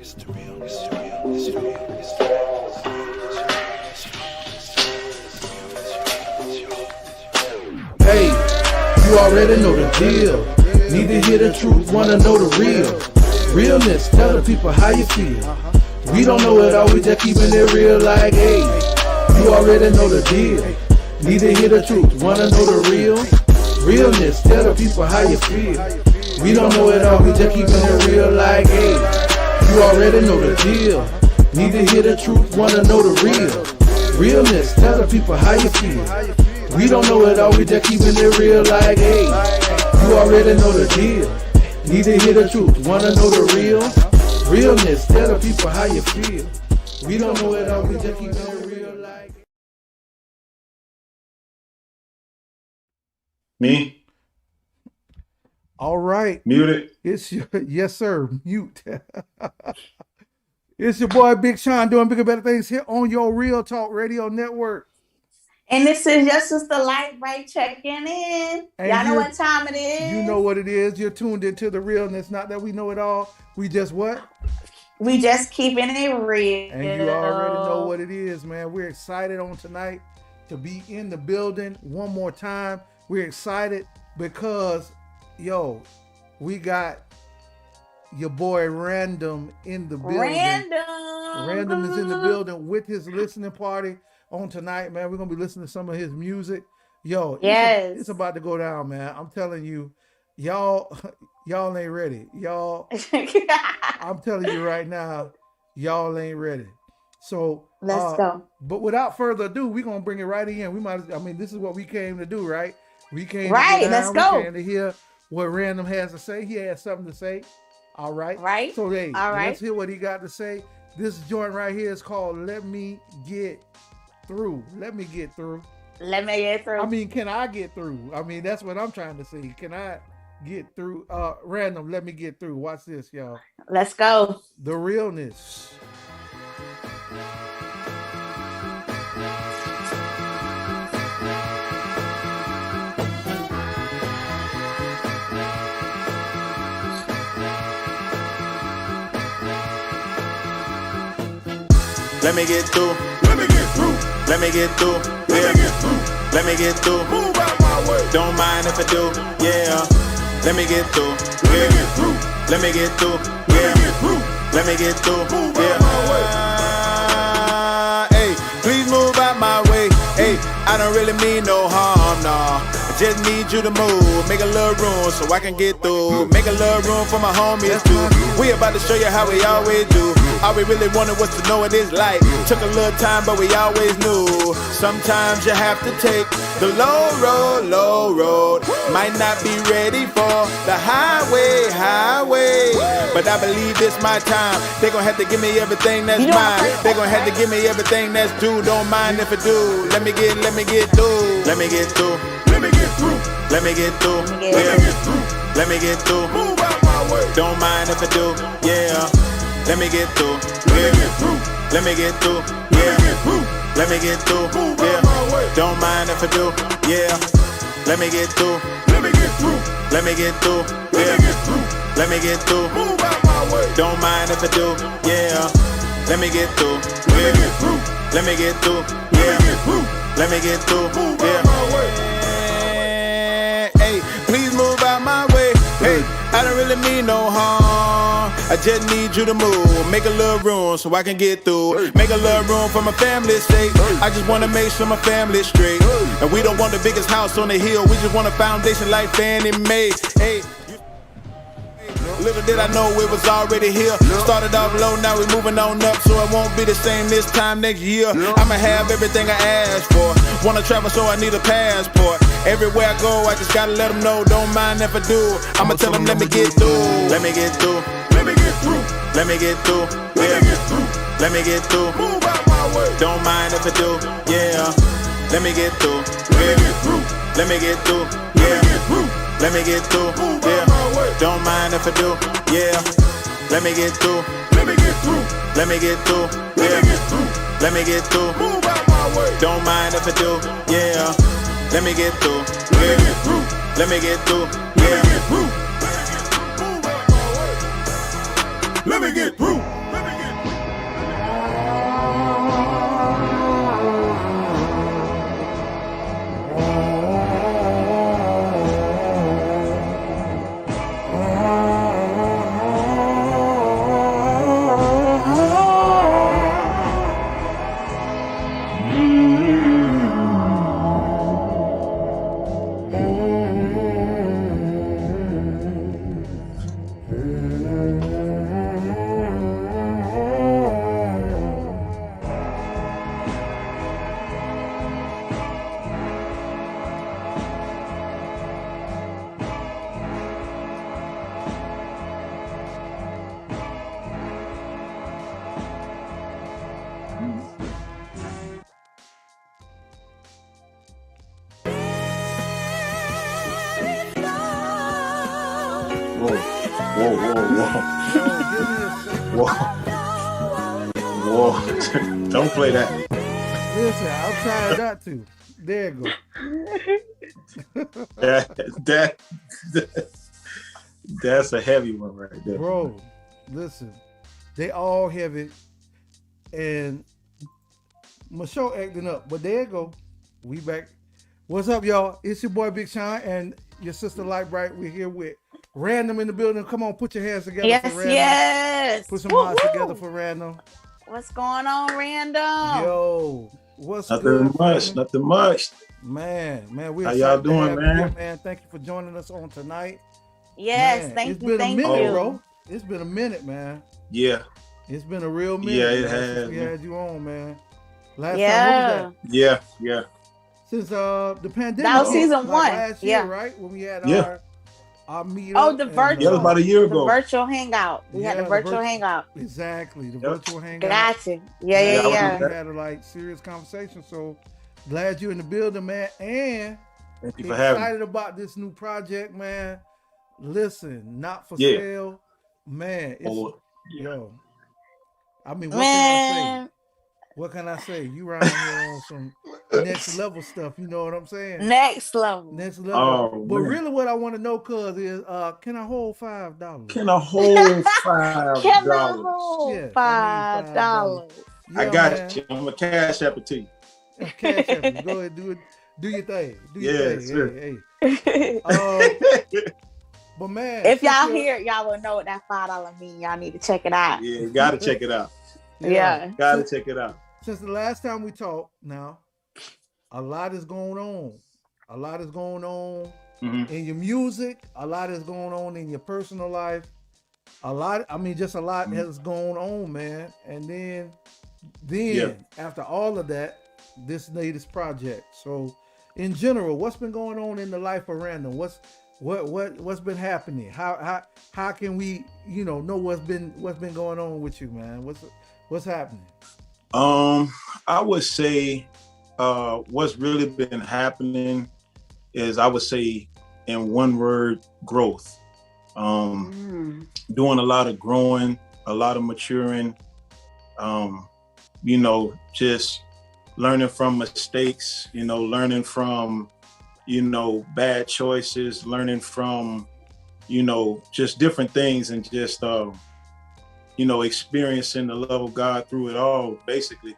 It's the real, it's the real, it's the real, it's the real. Hey, you already know the deal. Need to hear the truth, wanna know the real. Realness, tell the people how you feel. We don't know it all, we just keeping it real like, hey, you already know the deal. Need to hear the truth, wanna know the real. Realness, tell the people how you feel. We don't know it all, we just keeping it real like, hey, you already know the deal. Need to hear the truth, wanna know the real. Realness, tell the people how you feel. We don't know it all, we just keeping it real like, hey, you already know the deal. Need to hear the truth, wanna know the real. Realness, tell the people how you feel. We don't know it all, we just keeping it real like. Me? All right. Mute it. It's your, yes sir, mute. It's your boy Big Sean doing bigger, better things here on your Real Talk Radio Network. And this is your sister Light Right checking in. And y'all know what time it is. You know what it is. You're tuned into the realness. Not that we know it all. We just what? We just keeping it real. And you already know what it is, man. We're excited on tonight to be in the building one more time. We're excited because, yo, we got your boy Random in the building. Random is in the building with his listening party on tonight, man. We're going to be listening to some of his music. Yo, yes. It's about to go down, man. I'm telling you, y'all ain't ready. Y'all, I'm telling you right now, y'all ain't ready. So let's go. But without further ado, we're going to bring it right in. This is what we came to do, right? We came right, to go down. Let's go. We came to hear what Random has to say. He has something to say. All right. Right. So hey, all right. Let's hear what he got to say. This joint right here is called Let Me Get Through. Let me get through. Let me get through. I mean, can I get through? I mean, that's what I'm trying to say. Can I get through? Random, let me get through. Watch this, y'all. Let's go. The realness. Let me get through. Let me get through. Let me get through. Yeah. Let me get through. Move out my way. Don't mind if I do. Yeah. Let me get through. Yeah. Let me get through. Yeah. Let me get through. Yeah. Hey, please move out my way. Hey, I don't really mean no harm, nah. I just need you to move, make a little room so I can get through. Make a little room for my homies too. We about to show you how we always do. All we really wanted was to know what it's like. Took a little time, but we always knew. Sometimes you have to take the low road. Might not be ready for the highway. But I believe it's my time. They gon' have to give me everything that's mine. They gon' have to give me everything that's due. Don't mind if I do. Let me get through. Let me get through. Let me get through. Let me get through. Yeah. Let me get through. Move out my way. Don't mind if I do. Yeah. Let me get through. Yeah. Let me get through. Yeah. Let me get through. Yeah. Don't mind if I do. Yeah. Let me get through. Let me get through. Let me get through. Yeah. Let me get through. Move out my way. Don't mind if I do. Yeah. Let me get through. Yeah. Let me get through. Yeah. Let me get through. Yeah. Hey, please move out my way. Hey, I don't really mean no harm. I just need you to move, make a little room so I can get through. Make a little room for my family's sake. I just wanna make sure my family's straight. And we don't want the biggest house on the hill. We just want a foundation like Fannie Mae. Hey. Little did I know it was already here. Started off low, now we moving on up, so it won't be the same this time next year. I'ma have everything I asked for. Wanna travel, so I need a passport. Everywhere I go, I just gotta let them know. Don't mind if I do. I'ma tell them, let me get through. Let me get through. Let me get through. Let me get through. Yeah. Let me get through. Move out my way. Don't mind if I do. Yeah. Let me get through. Yeah. Let me get through. Yeah. Let me get through. Yeah. Don't mind if I do. Yeah. Let me get through. Let me get through. Let me get through. Yeah. Let me get through. Move out my way. Don't mind if I do. Yeah. Let me get through. Yeah. Let me get through. Yeah. Let me get through. Whoa. Whoa. Don't play that. Listen, I'm trying not to. There you go. That's a heavy one right there. Bro, listen. They all heavy. And my show acting up. But there you go. We back. What's up, y'all? It's your boy Big Sean and your sister Light Bright. We're here with Random in the building. Come on, put your hands together for Yes, Random. yes. Put some Woo, hands woo. together for Random. What's going on, Random? Yo, what's Nothing good, much. family? Nothing much. Man, we're How y'all excited to doing, have man? you here, man. Thank you for joining us on tonight. Yes, Man, thank it's you, been thank a minute, you. bro. It's been a minute, man. Yeah. It's been a real minute. Yeah, it man, has, since we man. had you on, man. Last time, Yeah. what was Yeah. that? Since the pandemic. That was season like one. last year, Yeah. right? When we had Yeah. our meetup. Oh, the and, Yeah, it was virtual. about a year The ago. virtual hangout. We had Yeah, the virtual hangout. Exactly, the Yep. virtual hangout. Gotcha. Yeah, I was Yeah. We had a serious conversation. So glad you're in the building, man. And Thank you for having me. excited about this new project, man. Listen, not for Yeah. sale, man. It's Oh, yeah. yo. I mean, what can I say? Man, What can I say? You around here on some next level stuff. You know what I'm saying? next level. Next level. Oh, But man. really, what I want to know, cuz, is can I hold $5? Can I hold $5? Can I hold Yes, I need $5? Yeah, I got man. you. I'm gonna cash app it to you. Cash app it. Go ahead, do it. Do your thing. Do your Yeah, thing. sure. Hey. But man, If y'all since hear it, y'all will know what that $5 mean. Y'all need to check it out. Yeah, you gotta check it out. Yeah. Gotta check it out. Since the last time we talked, now a lot is going on. A lot is going on Mhm. in your music. A lot is going on in your personal life. Just a lot Mhm. has gone on, man. And then Yeah. after all of that, this latest project. So, in general, what's been going on in the life of Random? What's been happening? How can we know what's been going on with you, man? What's happening? I would say what's really been happening is, I would say, in one word, growth. Doing a lot of growing, a lot of maturing, just learning from mistakes, learning from, bad choices, learning from, just different things, and just, experiencing the love of God through it all, basically.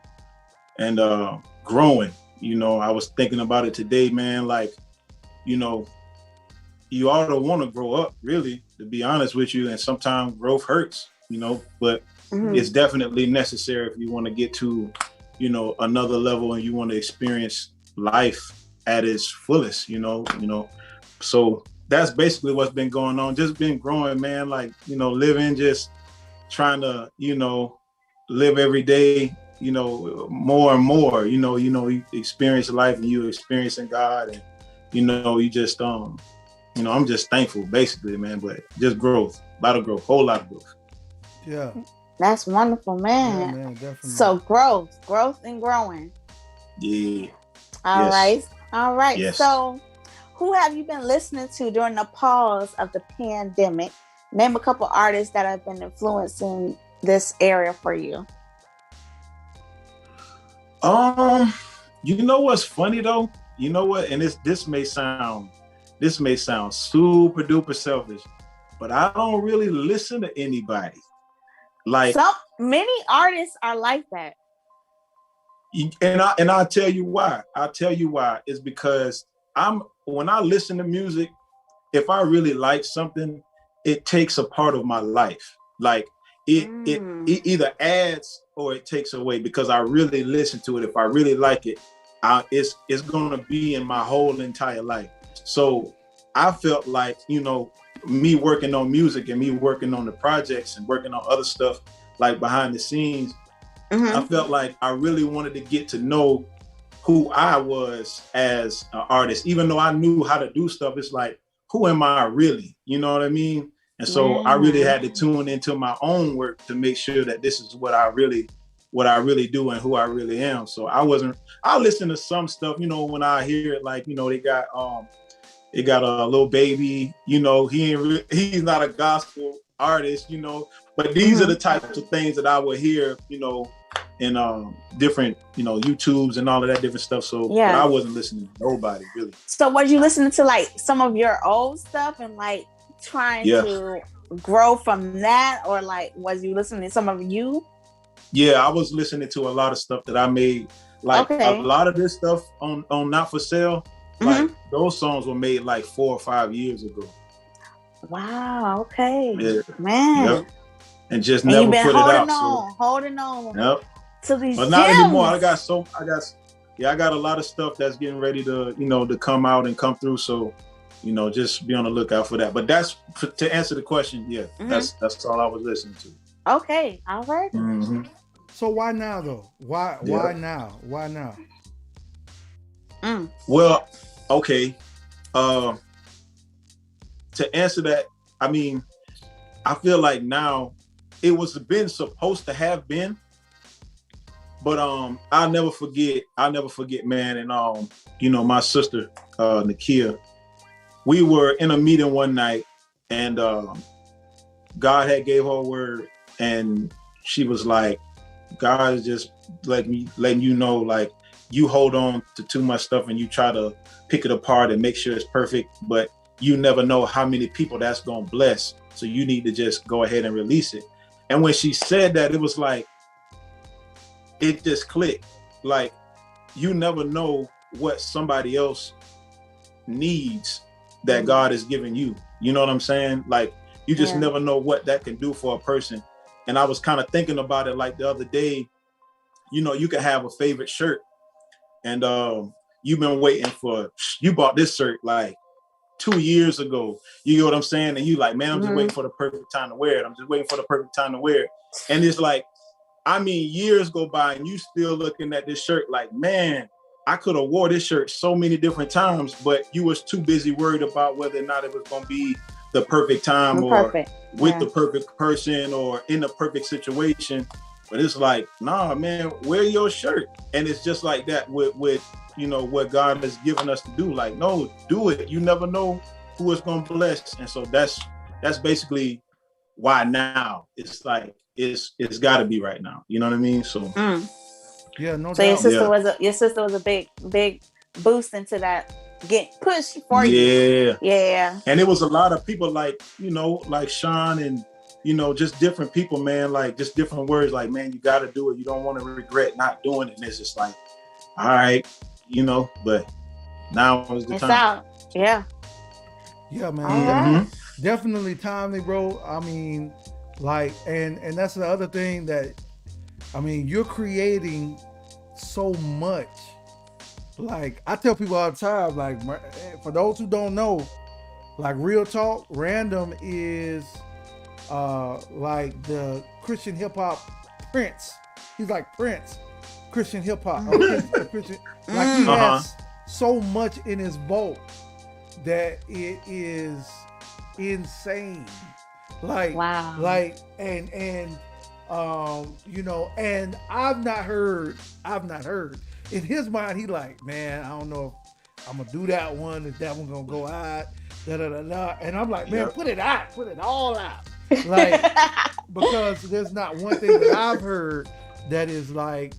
And growing, I was thinking about it today, man, like, you ought to want to grow up, really, to be honest with you. And sometimes growth hurts, but it's definitely necessary if you want to get to, another level, and you want to experience life at its fullest, So that's basically what's been going on. Just been growing, man, like, living, just trying to, live every day, more and more, you experience life, and you experiencing God, and, you just, I'm just thankful, basically, man. But just growth, a lot of growth, whole lot of growth. Yeah. That's wonderful, Yeah, man. man, definitely. So growth and growing. Yeah. All Yes. right. Yes. So who have you been listening to during the pause of the pandemic? Name a couple artists that have been influencing this area for you. You know what's funny though? You know what? And this may sound super duper selfish, but I don't really listen to anybody. Like, many artists are like that. And I'll tell you why. It's because when I listen to music, if I really like something, it takes a part of my life. Like it either adds or it takes away, because I really listen to it. If I really like it, it's gonna be in my whole entire life. So I felt like, me working on music and me working on the projects and working on other stuff like behind the scenes, I felt like I really wanted to get to know who I was as an artist. Even though I knew how to do stuff, it's like, who am I really? You know what I mean? And so I really had to tune into my own work to make sure that this is what I really do and who I really am. So I listen to some stuff, when I hear it, like, they got It got a little baby. You know, he's not a gospel artist. You know, but these are the types of things that I would hear. You know, in different YouTubes and all of that different stuff. So, but I wasn't listening to nobody really. So, was you listening to like some of your old stuff and like trying to grow from that, or like was you listening to some of you? Yeah, I was listening to a lot of stuff that I made. Like a lot of this stuff on Not For Sale, like those songs were made like 4 or 5 years ago. Wow. Okay. Yeah. Man. Yep. And just never put it out. Holding on. Yep. To these but not anymore. I got a lot of stuff that's getting ready to, to come out and come through. So, just be on the lookout for that. But that's to answer the question. Yeah, that's all I was listening to. Okay. All right. Mm-hmm. So why now though? Why now? Why now? Well, okay. To answer that, I mean, I feel like now it was supposed to have been, but I'll never forget, man. And my sister, Nakia, we were in a meeting one night, and God had gave her a word, and she was like, God is just letting you know, like, you hold on to too much stuff and you try to pick it apart and make sure it's perfect, but you never know how many people that's gonna bless. So you need to just go ahead and release it. And when she said that, it was like, it just clicked. Like, you never know what somebody else needs that God is giving you. You know what I'm saying? Like, you just never know what that can do for a person. And I was kind of thinking about it like the other day, you could have a favorite shirt, and you've been waiting you bought this shirt like 2 years ago. You know what I'm saying? And you like, man, I'm just waiting for the perfect time to wear it. I'm just waiting for the perfect time to wear it. And it's like, I mean, years go by and you still looking at this shirt like, man, I could have wore this shirt so many different times, but you was too busy worried about whether or not it was going to be the perfect time with the perfect person or in the perfect situation. But it's like, nah, man, wear your shirt. And it's just like that with what God has given us to do. Like, no, do it. You never know who it's going to bless. And so that's basically why now. It's like, it's got to be right now. You know what I mean? So yeah, no. So doubt. your sister was a big boost into that, get pushed for you. Yeah. And it was a lot of people like Sean and just different people, man, like just different words like, man, you got to do it. You don't want to regret not doing it. And it's just like, all right, but now is the time. It's out. Yeah, man. Definitely timely, bro. I mean, like, and that's the other thing that, I mean, you're creating so much. Like, I tell people all the time, like, for those who don't know, like, real talk, Random is like the Christian hip hop Prince. He's like Prince, Christian hip hop. Christian, like, he has so much in his vault that it is insane. Like, wow. Like, and and I've not heard. In his mind, he like, man, I don't know if I'm gonna do that one. If that one gonna go out, And I'm like, man, put it all out. Like, because there's not one thing that I've heard that is like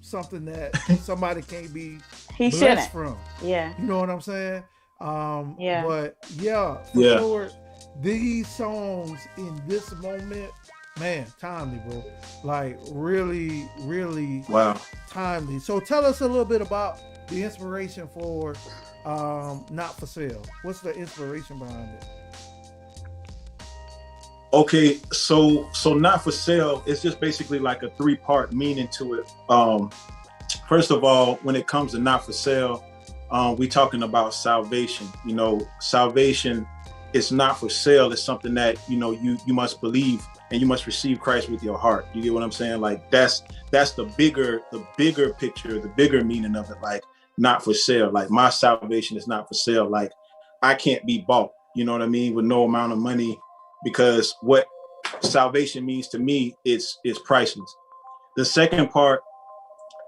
something that somebody can't be blessed from. Yeah. You know what I'm saying? Yeah. But for sure, these songs in this moment, man, timely, bro. Like, really, really timely. So tell us a little bit about the inspiration for Not For Sale. What's the inspiration behind it? Okay, so Not For Sale is just basically like a 3-part meaning to it. First of all, when it comes to Not For Sale, we talking about salvation. Salvation is not for sale. It's something that you must believe and you must receive Christ with your heart. You get what I'm saying? Like, that's the bigger picture, the bigger meaning of it. Like, not for sale. Like, my salvation is not for sale. Like, I can't be bought. You know what I mean? With no amount of money, because what salvation means to me is priceless. The second part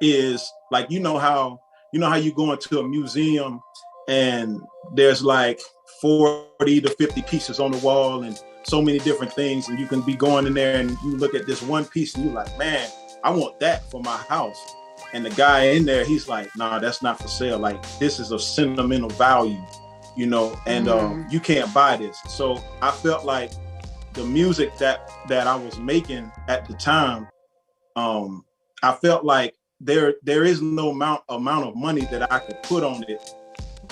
is like, how you go into a museum and there's like 40 to 50 pieces on the wall and so many different things, and you can be going in there and you look at this one piece and you're like, man, I want that for my house. And the guy in there, he's like, nah, that's not for sale. Like, this is of sentimental value, you know, and you can't buy this. So I felt like the music that I was making at the time, I felt like there is no amount of money that I could put on it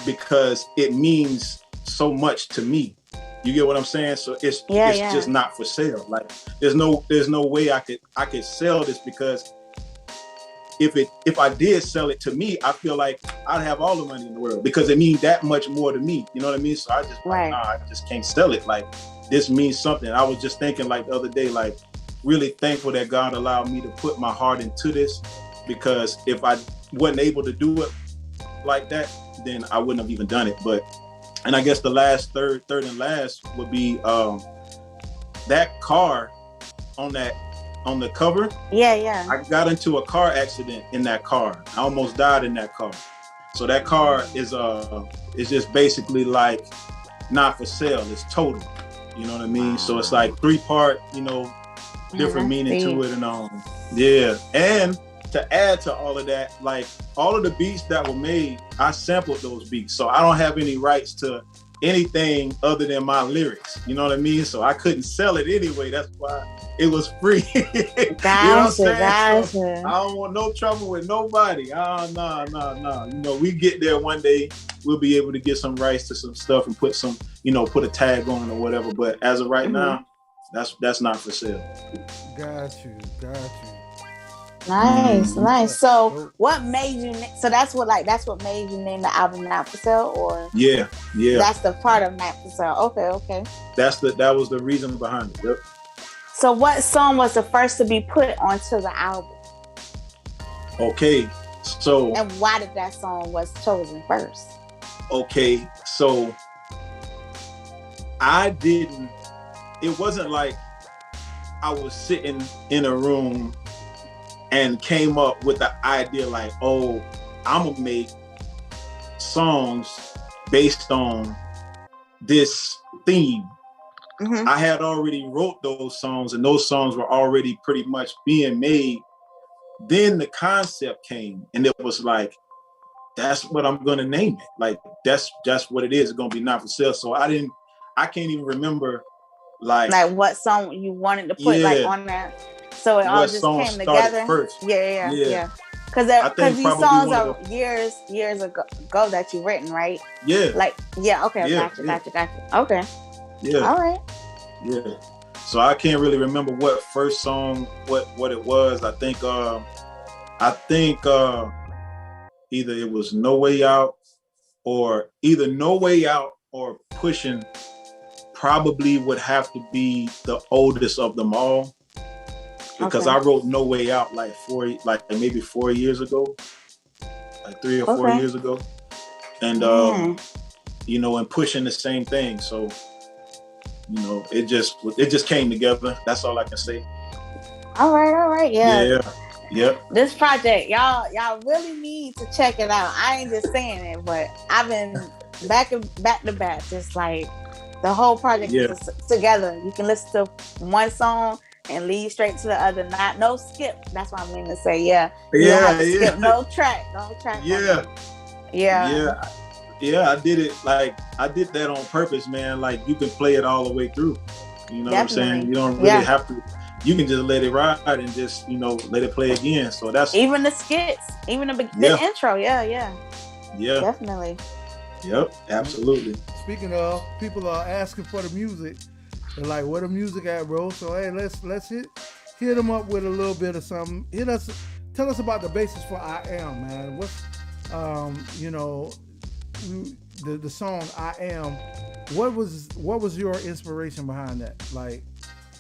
because it means so much to me. You get what I'm saying? So it's just not for sale. Like, there's no way I could sell this, because if I did sell it to me, I feel like I'd have all the money in the world because it means that much more to me. You know what I mean? So I just like, nah, I just can't sell it. Like, this means something. I was just thinking like the other day, like, really thankful that God allowed me to put my heart into this, because if I wasn't able to do it like that, then I wouldn't have even done it. And I guess the last third and last would be that car on the cover. Yeah. I got into a car accident in that car. I almost died in that car. So that car is just basically like not for sale. It's total. You know what I mean? Wow. So it's like 3-part, you know, different meaning to it, and yeah. And to add to all of that, like, all of the beats that were made, I sampled those beats. So I don't have any rights to anything other than my lyrics. You know what I mean? So I couldn't sell it anyway. That's why it was free. You know what I'm saying? So I don't want no trouble with nobody. No. You know, we get there one day, we'll be able to get some rights to some stuff and put some, you know, put a tag on it or whatever. But as of right now, that's not for sale. Got you. Nice. So what made you? So that's what made you name the album Not For Sale, or yeah. That's the part of Not For Sale. Okay. That was the reason behind it. Yep. So what song was the first to be put onto the album? Okay, so and why did that song was chosen first? Okay, so it wasn't like I was sitting in a room and came up with the idea like, oh, I'm gonna make songs based on this theme. I had already wrote those songs, and those songs were already pretty much being made. Then the concept came, and it was like, that's what I'm gonna name it. Like, that's just what it is. It's gonna be Not For Sale. So I can't even remember like what song you wanted to put like on that. So it all just came together first. Yeah. Because these songs are years ago that you've written, right? Yeah. Like, yeah. Okay. Gotcha. Okay. Yeah. All right. Yeah. So I can't really remember what first song, what it was. I think either it was No Way Out or Pushing probably would have to be the oldest of them all, because I wrote No Way Out like maybe 4 years ago, like 3 or 4 years ago, and you know, and Pushing the same thing. So, you know, it just came together. That's all I can say. All right. Yeah. Yep. This project, y'all really need to check it out. I ain't just saying it, but I've been back to back, just like the whole project is together. You can listen to one song and lead straight to the other. No skip. That's what I mean to say. Yeah. You don't have to skip no track. Yeah, I did it. Like, I did that on purpose, man. Like, you can play it all the way through. You know what I'm saying? You don't really have to. You can just let it ride and just, you know, let it play again. So that's even the skits, even the intro. Yeah. Definitely. Yep, absolutely. Speaking of, people are asking for the music. They're like, "Where the music at, bro?" So hey, let's hit them up with a little bit of something. Tell us about the basis for I Am, man. What's you know, the song I Am. What was your inspiration behind that? Like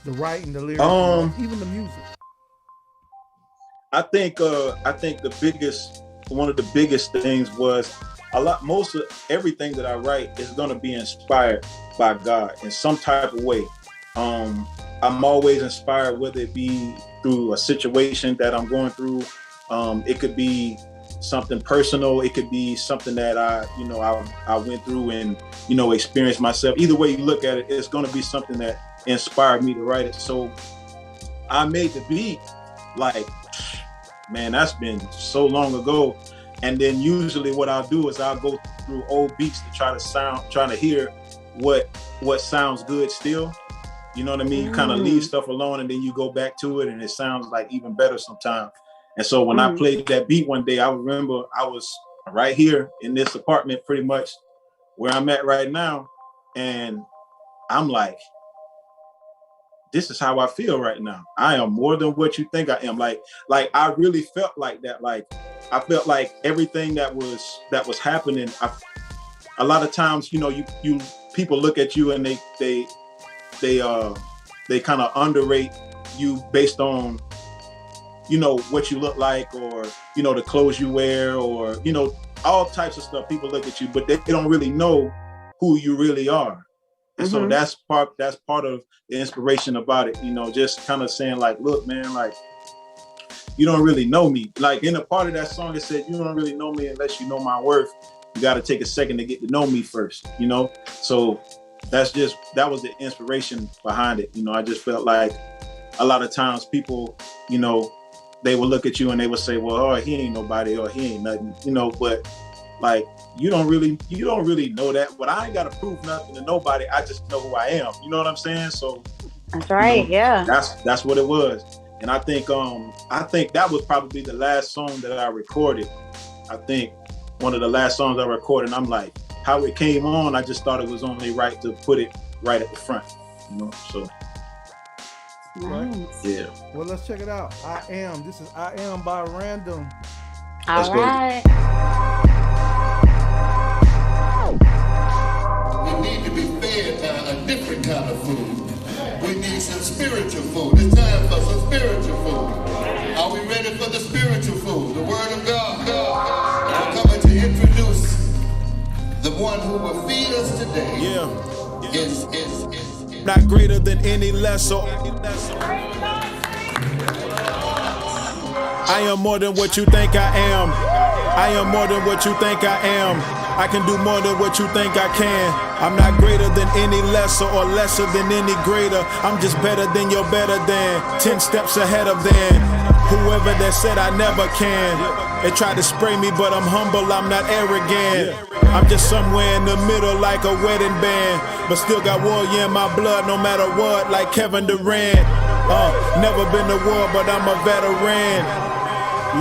the writing, the lyrics, even the music. I think one of the biggest things was most of everything that I write is going to be inspired by God in some type of way. I'm always inspired, whether it be through a situation that I'm going through. It could be something personal. It could be something that I went through and, experienced myself. Either way you look at it, it's going to be something that inspired me to write it. So I made the beat, like, man, that's been so long ago. And then usually what I'll do is I'll go through old beats to try to hear what sounds good still. You know what I mean? You kind of leave stuff alone and then you go back to it and it sounds like even better sometimes. And so when I played that beat one day, I remember I was right here in this apartment, pretty much where I'm at right now. And I'm like, this is how I feel right now. I am more than what you think I am. Like I really felt like that. Like I felt like everything that was happening. A lot of times, you people look at you and they kind of underrate you based on, what you look like, or, the clothes you wear, or, all types of stuff. People look at you, but they don't really know who you really are. And so that's part of the inspiration about it, just kind of saying like, look, man, like, you don't really know me. Like in a part of that song, it said, you don't really know me unless you know my worth. You got to take a second to get to know me first, So that was the inspiration behind it. I just felt like a lot of times people, they will look at you and they will say, well, oh, he ain't nobody, or he ain't nothing, but like, you don't really know that. But I ain't got to prove nothing to nobody. I just know who I am. You know what I'm saying? So that's right. Yeah. That's what it was. And I think that was probably the last song that I recorded. I think one of the last songs I recorded, and I'm like, how it came on, I just thought it was only right to put it right at the front, so. Nice. Yeah. Well, let's check it out. This is I Am by Random. All right. We need to be fed by a different kind of food. We need some spiritual food. It's time for some spiritual food. Are we ready for the spiritual food? The Word of God. I'm coming to introduce the one who will feed us today. Is not greater than any lesser. I am more than what you think I am. I am more than what you think I am. I can do more than what you think I can. I'm not greater than any lesser, or lesser than any greater. I'm just better than you're better than. 10 steps ahead of them. Whoever that said I never can. They try to spray me, but I'm humble, I'm not arrogant. I'm just somewhere in the middle like a wedding band, but still got warrior in my blood no matter what, like Kevin Durant. Never been to war, but I'm a veteran.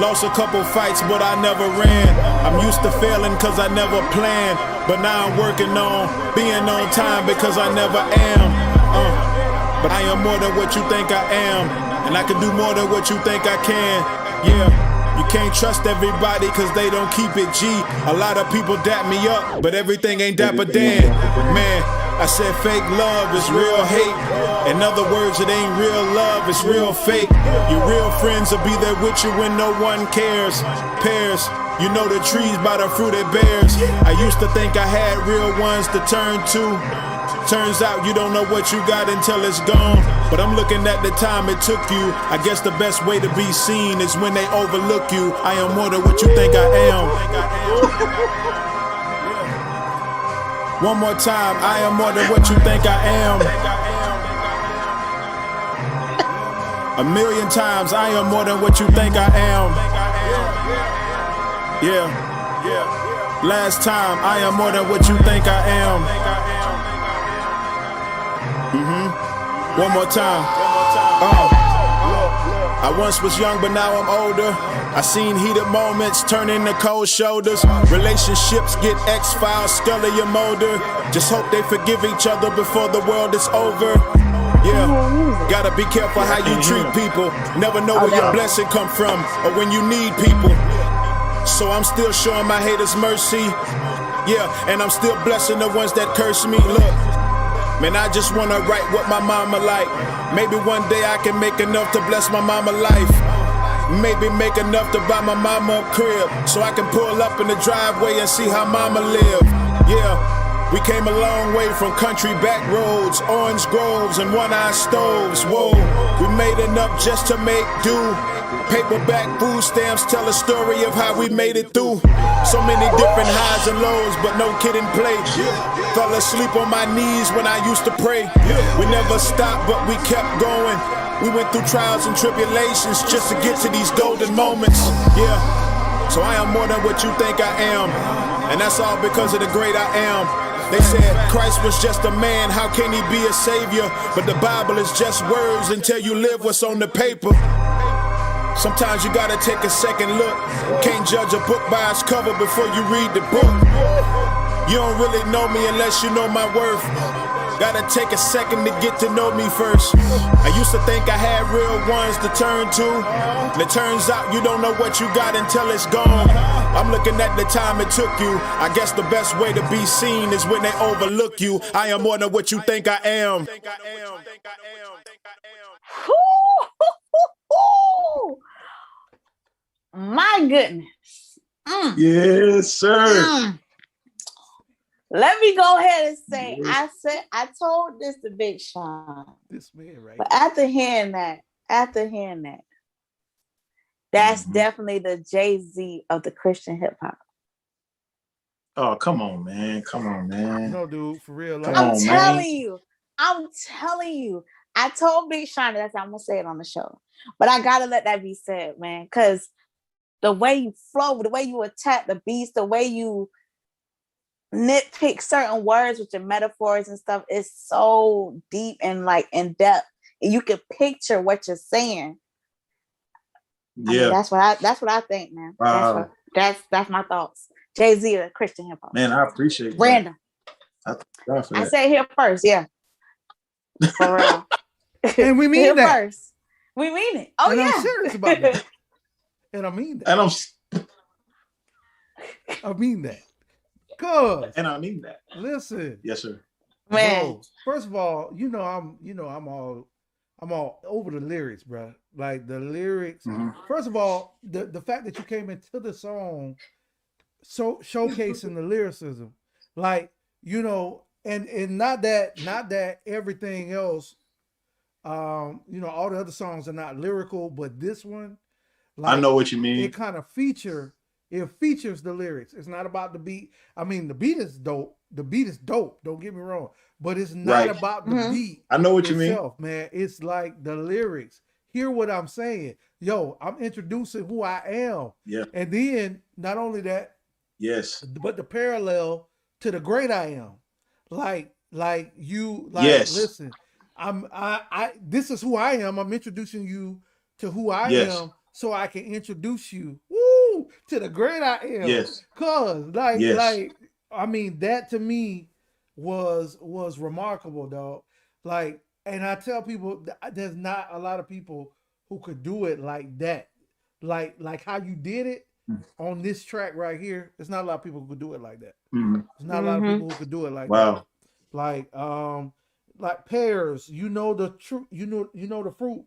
Lost a couple fights, but I never ran. I'm used to failing cause I never planned, but now I'm working on being on time because I never am. But I am more than what you think I am, and I can do more than what you think I can. Yeah. You can't trust everybody cause they don't keep it G. A lot of people dap me up, but everything ain't dapper Dan. Man, I said fake love is real hate. In other words, it ain't real love, it's real fake. Your real friends will be there with you when no one cares. Pairs, you know the trees by the fruit it bears. I used to think I had real ones to turn to. Turns out you don't know what you got until it's gone. But I'm looking at the time it took you. I guess the best way to be seen is when they overlook you. I am more than what you think I am. One more time, I am more than what you think I am. A million times, I am more than what you think I am. Yeah. Last time, I am more than what you think I am. One more time. I once was young, but now I'm older. I seen heated moments turn into cold shoulders. Relationships get X-Files, scully your molder. Just hope they forgive each other before the world is over. Yeah, gotta be careful how you treat people. Never know where your blessing come from or when you need people. So I'm still showing my haters mercy. Yeah, and I'm still blessing the ones that curse me. Look, man, I just wanna write what my mama like. Maybe one day I can make enough to bless my mama life. Maybe make enough to buy my mama a crib, so I can pull up in the driveway and see how mama live. Yeah, We came a long way from country back roads, orange groves, and one-eye stoves. Whoa, we made enough just to make do. Paperback food stamps tell a story of how we made it through. So many different highs and lows, but no kidding play. Fell asleep on my knees when I used to pray. We never stopped, but we kept going. We went through trials and tribulations just to get to these golden moments. Yeah, so I am more than what you think I am. And that's all because of the great I am. They said Christ was just a man, how can he be a savior? But the Bible is just words until you live what's on the paper. Sometimes you gotta take a second look. Can't judge a book by its cover before you read the book. You don't really know me unless you know my worth. Gotta take a second to get to know me first. I used to think I had real ones to turn to, and it turns out you don't know what you got until it's gone. I'm looking at the time it took you. I guess the best way to be seen is when they overlook you. I am more than what you think I am. My goodness. Yes, sir. Let me go ahead and say, I told this to Big Sean. This man, right? But after hearing that, that's definitely the Jay-Z of the Christian hip hop. Oh, come on, man. No, dude, for real. Like, I'm telling you. I told Big Sean that I'm gonna say it on the show, but I gotta let that be said, man, because the way you flow, the way you attack the beats, the way you nitpick certain words with your metaphors and stuff is so deep and like in depth, and you can picture what you're saying. Yeah, I mean, that's what I think, man. Wow. That's my thoughts. Jay-Z of Christian hip hop. Man, I appreciate that. Random. I said here first, yeah. For real. And we mean here that. First. We mean it. Oh, and yeah. I'm serious about that. And I mean that. I mean that. And I mean that. Listen. Yes, sir. Man. Bro, first of all, I'm all over the lyrics, bro. Like the lyrics. First of all, the fact that you came into the song so showcasing the lyricism, like, and not that everything else, all the other songs are not lyrical, but this one, like, I know what you mean. It kind of features the lyrics. It's not about the beat. I mean, the beat is dope. Don't get me wrong, but it's not about the beat. I know what you mean, man. It's like the lyrics. Hear what I'm saying. Yo, I'm introducing who I am. Yeah. And then not only that, yes, but the parallel to the great I am. Yes. Listen, this is who I am. I'm introducing you to who I am so I can introduce you to the great I am. Yes. Cause I mean, that to me was remarkable, dog. Like, and I tell people there's not a lot of people who could do it like that. Like how you did it on this track right here. There's not a lot of people who could do it like that. There's not a lot of people who could do it like that. Like pears, the fruit, the fruit,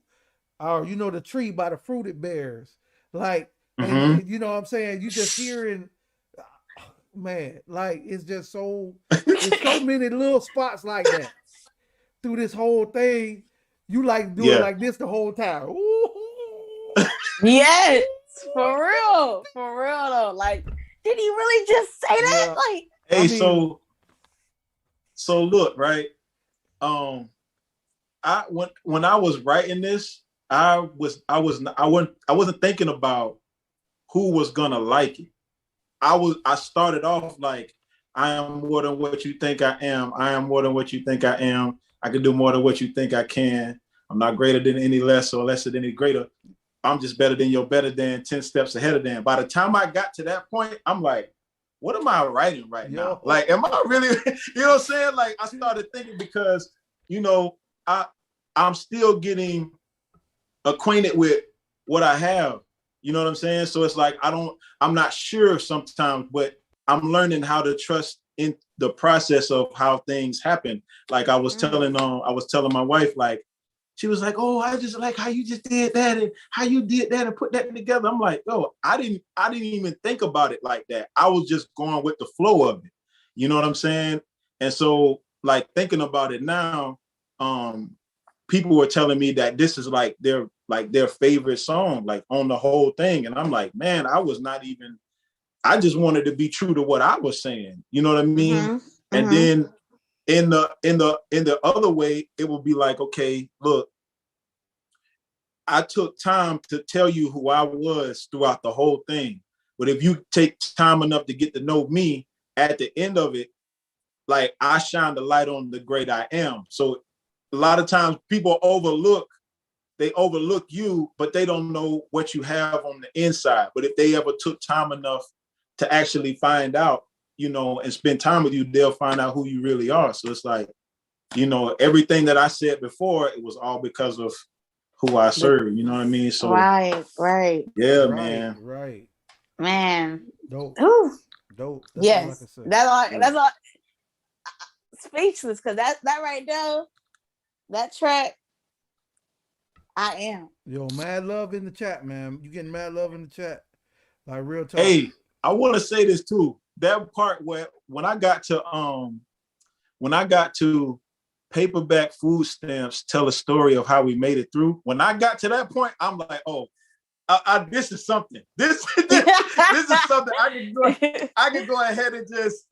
or the tree by the fruit it bears. Like, and you know what I'm saying? You just hearing, man, like it's just so many little spots like that through this whole thing. You like doing like this the whole time. Ooh. Yes, for real though. Like, did he really just say that? Like, hey, so look, right? When I was writing this, I wasn't thinking about who was gonna like it. I started off like, I am more than what you think I am. I am more than what you think I am. I can do more than what you think I can. I'm not greater than any less or lesser than any greater. I'm just better than you're better than, 10 steps ahead of them. By the time I got to that point, I'm like, what am I writing right now? Like, am I really, you know what I'm saying? Like, I started thinking because, I'm still getting acquainted with what I have. You know what I'm saying? So it's like, I'm not sure sometimes, but I'm learning how to trust in the process of how things happen. Like I was telling my wife, like, she was like, oh, I just like how you just did that and how you did that and put that together. I'm like, oh, I didn't even think about it like that. I was just going with the flow of it. You know what I'm saying? And so, like, thinking about it now, people were telling me that this is like their favorite song, like on the whole thing. And I'm like, man, I just wanted to be true to what I was saying. You know what I mean? Mm-hmm. And Mm-hmm. then in the other way, it would be like, okay, look, I took time to tell you who I was throughout the whole thing. But if you take time enough to get to know me, at the end of it, like, I shine the light on the great I am. So a lot of times people overlook you, but they don't know what you have on the inside. But if they ever took time enough to actually find out, and spend time with you, they'll find out who you really are. So it's like, everything that I said before, it was all because of who I serve. You know what I mean? So Right. yeah, Right. Man. Dope. Ooh. That's yes. all I can say. That's all. Speechless, because that right there, that track, I am. Yo, mad love in the chat, man. You getting mad love in the chat? Like, real talk. Hey, I want to say this too. That part where when I got to paperback food stamps tell a story of how we made it through. When I got to that point, I'm like, oh, this is something. This is something I can go ahead and just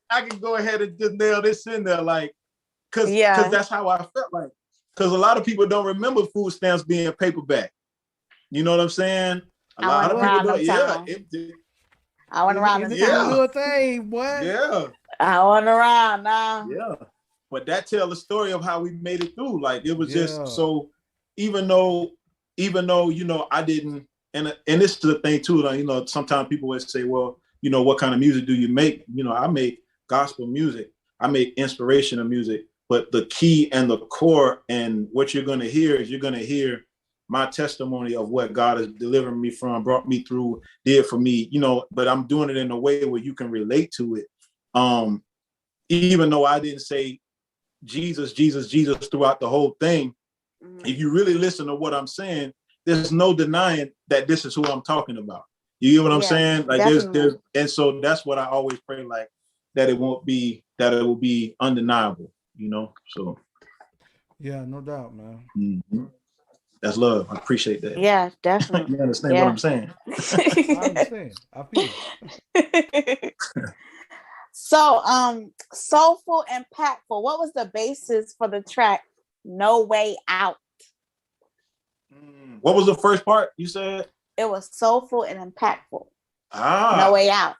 nail this in there, like, because that's how I felt like. Because a lot of people don't remember food stamps being paperback. You know what I'm saying? A lot of people don't. Yeah, I went around the town. Little thing, boy. Yeah. I went around now. Yeah. But that tell the story of how we made it through. Like, it was just so, even though, I didn't, and this is the thing too, like, sometimes people would say, well, what kind of music do you make? I make gospel music. I make inspirational music. But the key and the core and what you're going to hear is you're going to hear my testimony of what God has delivered me from, brought me through, did for me, but I'm doing it in a way where you can relate to it. Even though I didn't say Jesus, Jesus, Jesus throughout the whole thing, if you really listen to what I'm saying, there's no denying that this is who I'm talking about. You get what I'm saying? Like, there's, and so that's what I always pray, like, that it will be undeniable, so. Yeah, no doubt, man. Mm-hmm. That's love. I appreciate that. Yeah, definitely. You understand what I'm saying? I understand. I feel. So, soulful, impactful. What was the basis for the track "No Way Out"? What was the first part you said? It was soulful and impactful. No Way out.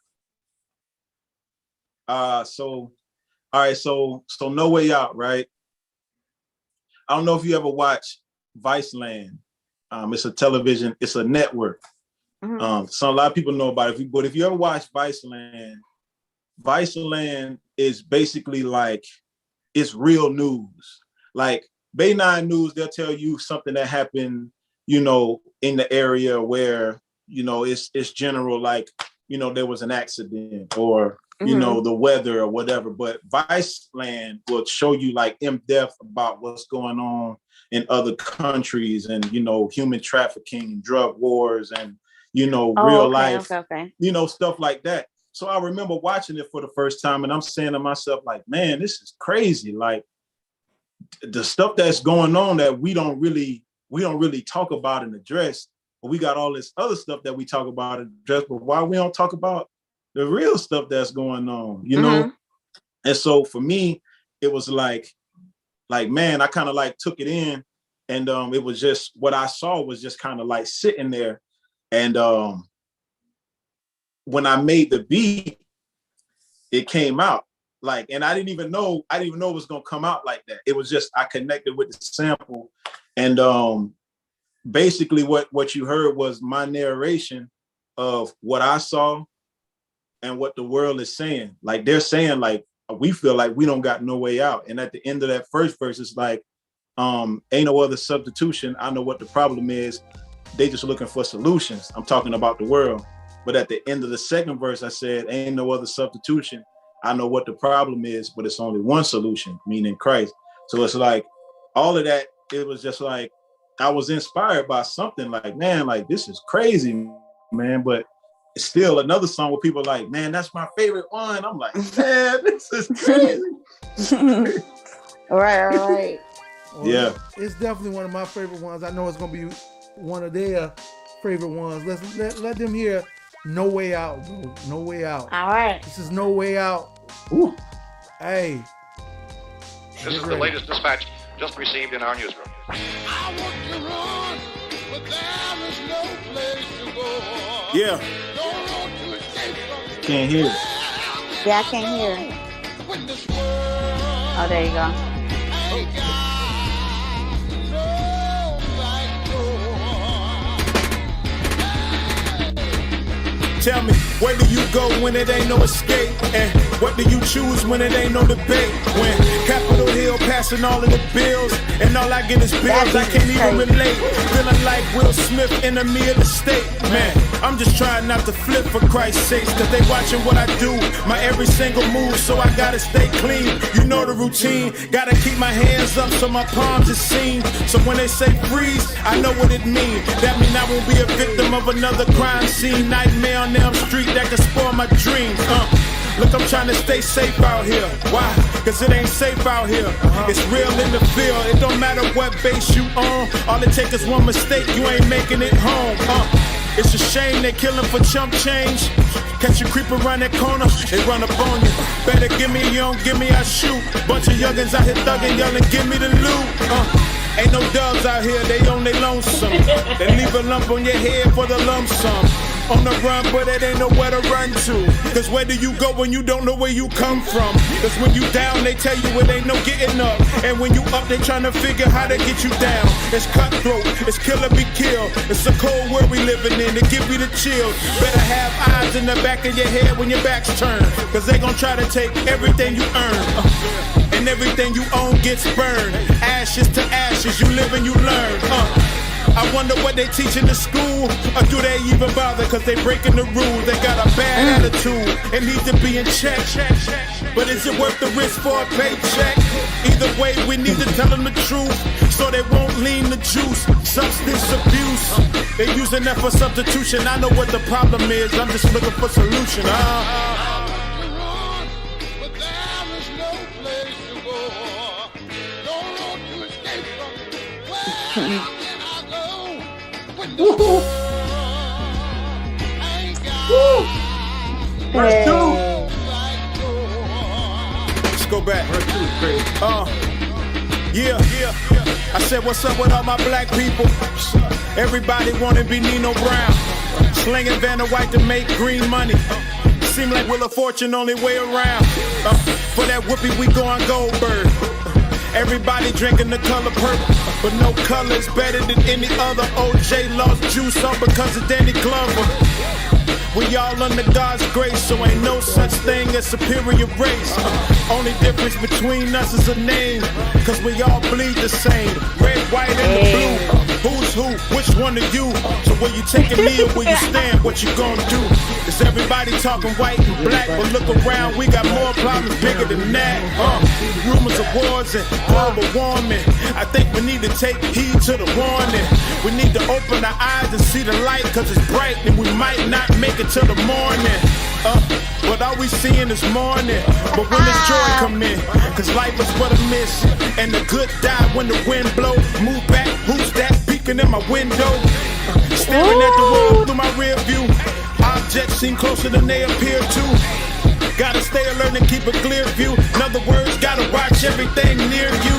So, all right. So No Way Out, right? I don't know if you ever watch Viceland. It's a television. It's a network. Mm-hmm. So a lot of people know about it. But if you ever watch Viceland is basically like, it's real news. Like, Bay 9 News, they'll tell you something that happened, in the area where, it's general, like, there was an accident or, the weather or whatever. But Viceland will show you, like, in depth about what's going on in other countries and, human trafficking, drug wars, and, real life, stuff like that. So I remember watching it for the first time, and I'm saying to myself, like, man, this is crazy. Like, the stuff that's going on that we don't really talk about and address, but we got all this other stuff that we talk about and address, but why we don't talk about the real stuff that's going on, know? And so for me, it was like, man, I kind of like took it in, and it was just, what I saw was just kind of like sitting there. And when I made the beat, it came out. Like, and I didn't even know it was gonna come out like that. It was just, I connected with the sample, and basically what you heard was my narration of what I saw and what the world is saying. Like, they're saying, like, we feel like we don't got no way out. And at the end of that first verse, it's like, ain't no other substitution. I know what the problem is. They just looking for solutions. I'm talking about the world. But at the end of the second verse, I said, ain't no other substitution. I know what the problem is, but it's only one solution, meaning Christ. So it's like, all of that, it was just like, I was inspired by something, like, man, like, this is crazy, man. But it's still another song where people are like, man, that's my favorite one. I'm like, man, this is crazy. Right. Well, Yeah. it's definitely one of my favorite ones. I know it's gonna be one of their favorite ones. Let them hear "No Way Out," bro. "No Way Out." All right. This is "No Way Out." Ooh. Hey. This is the latest dispatch just received in our newsroom. I want to run, but there is no place to go. Yeah. Don't want to escape from Can't hear it. Yeah, I can't hear it. when this world Oh, there you go. ain't got no back door. Tell me, where do you go when it ain't no escape? And what do you choose when it ain't no debate? When Capitol Hill passing all of the bills, and all I get is bills, I can't even relate. Feeling like Will Smith, enemy of the state. Man, I'm just trying not to flip for Christ's sakes, cause they watching what I do, my every single move, so I gotta stay clean. You know the routine, gotta keep my hands up so my palms are seen. So when they say freeze, I know what it means. That mean I won't be a victim of another crime scene. Nightmare on Elm Street that can spoil my dreams. Look, I'm trying to stay safe out here. Why? Cause it ain't safe out here. It's real in the field. It don't matter what base you on. All it takes is one mistake, you ain't making it home. It's a shame they killing for chump change. Catch you creep around that corner, they run up on you. Better give me, you don't give me, I shoot. Bunch of youngins out here thugging, yelling, give me the loot. Ain't no doves out here, they on they lonesome. They leave a lump on your head for the lump sum. On the run, but it ain't nowhere to run to. Cause where do you go when you don't know where you come from? Cause when you down, they tell you it ain't no getting up. And when you up, they tryna figure how to get you down. It's cutthroat, it's kill or be killed. It's a cold world we living in, to give you the chills. Better have eyes in the back of your head when your back's turned. Cause they gon' try to take everything you earn. And everything you own gets burned. Ashes to ashes, you live and you learn. I wonder what they teach in the school, or do they even bother? Cause they breaking the rules, they got a bad attitude, it needs to be in check. But is it worth the risk for a paycheck? Either way, we need to tell them the truth, so they won't lean the juice. Substance abuse, they using that for substitution. I know what the problem is, I'm just looking for solution. But there is no place to go. Don't want to escape from where can I go when the world ain't got Hey. no back door. Let's go back. Yeah. I said, what's up with all my black people? Everybody wanna be Nino Brown, slinging Vanna White to make green money. Seem like Wheel of Fortune only way around. For that whoopee, we going Goldberg. Everybody drinking the color purple, but no color is better than any other. OJ lost juice all because of Danny Glover. We all under God's grace, so ain't no such thing as superior race. Only difference between us is a name, cause we all bleed the same. Red, white, and the blue. Who's who? Which one are you? So where you taking me or where you stand? What you gonna do? Is everybody talking white and black? But look around, we got more problems bigger than that. Rumors of wars and global warming. I think we need to take heed to the warning. We need to open our eyes and see the light, cause it's bright and we might not make it till the morning. But all we seeing is morning. But when does joy come in? Cause life is but a miss, and the good die when the wind blow. Move back, who's that peeking in my window? Staring at the world through my rear view. Objects seem closer than they appear to. Gotta stay alert and keep a clear view. In other words, gotta watch everything near you.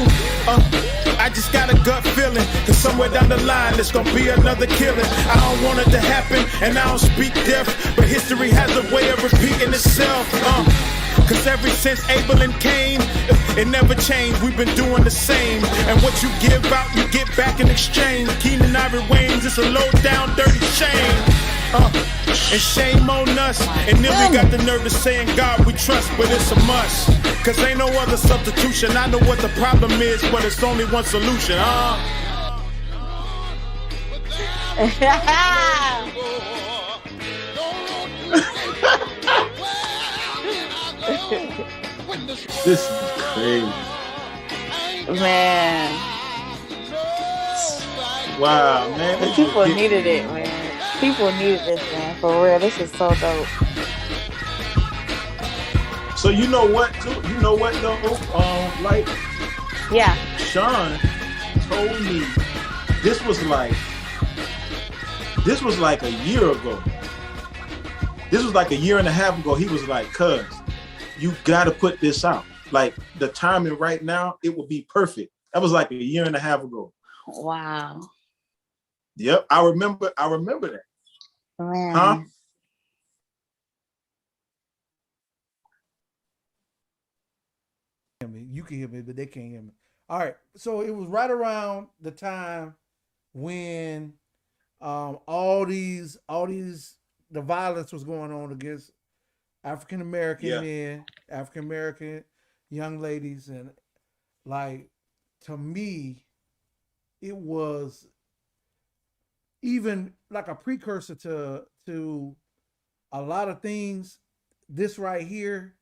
I just got a gut feeling, cause somewhere down the line there's gonna be another killing. I don't want it to happen, and I don't speak death, but history has a way of repeating itself. Cause ever since Abel and Cain, it never changed, we've been doing the same. And what you give out, you get back in exchange. Keenan Ivory Wayne's, it's a low down, dirty shame. And shame on us. And then we got the nerve to say in God we trust, but it's a must. Cause ain't no other substitution. I know what the problem is, but it's only one solution, This is crazy. Man. Wow, man. The people needed it, man. People needed this, man. For real, this is so dope. So you know what too? You know what though? Like Yeah. Sean told me this was like this was like a year ago. This was like a year and a half ago. He was like, "Cuz, you got to put this out. Like the timing right now, it will be perfect." That was like a year and a half ago. Wow. Yep, I remember. I remember that. Man. Huh? You can hear me, but they can't hear me. All right. So it was right around the time when all these the violence was going on against African American Yeah. men, African American young ladies, and like to me, it was even like a precursor to a lot of things. This right here,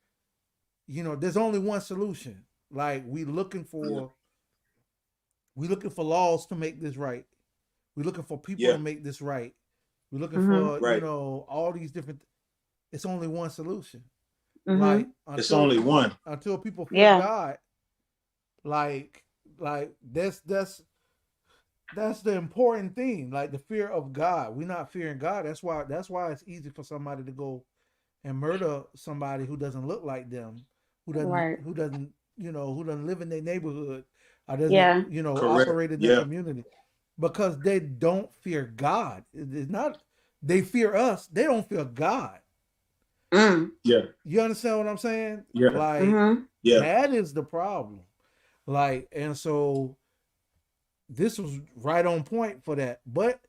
there's only one solution. Like we looking for laws to make this right. We're looking for people to Yeah. make this right. We're looking Mhm. for Right. all these different. It's only one solution. Like Mhm. It's until only one. people fear Yeah. God, like that's the important thing. Like the fear of God. We're not fearing God. That's why it's easy for somebody to go and murder somebody who doesn't look like them, who doesn't Right. who doesn't who doesn't live in their neighborhood, or doesn't Yeah. Correct. operate in their Yeah. community, because they don't fear God. It's not they fear us. They don't fear God. Mm. Yeah. You understand what I'm saying? Yeah. Like Mhm. Yeah. that is the problem. Like, and so this was right on point for that. But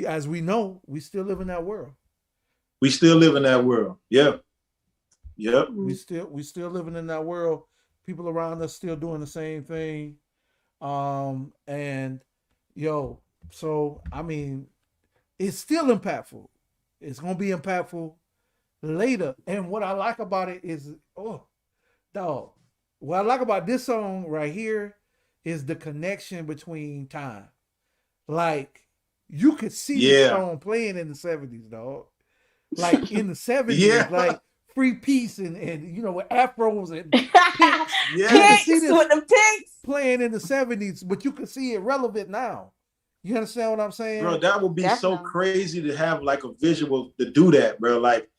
as we know, we still live in that world. We still live in that world. Yeah. Yep. Mm. We still living in that world. People around us still doing the same thing. And yo, so I mean, it's still impactful. It's gonna be impactful later. And what I like about it is, oh, dog. What I like about this song right here is the connection between time. Like you could see this Yeah. song playing in the 70s, dog. Like in the 70s, Yeah. like Free Peace and with afros and pinks. You Yeah. could see Pigs this with the pigs. playing in the 70s, but you could see it relevant now. You understand what I'm Bro, saying? that would be so Definitely. crazy to have like a visual to do that, bro. Like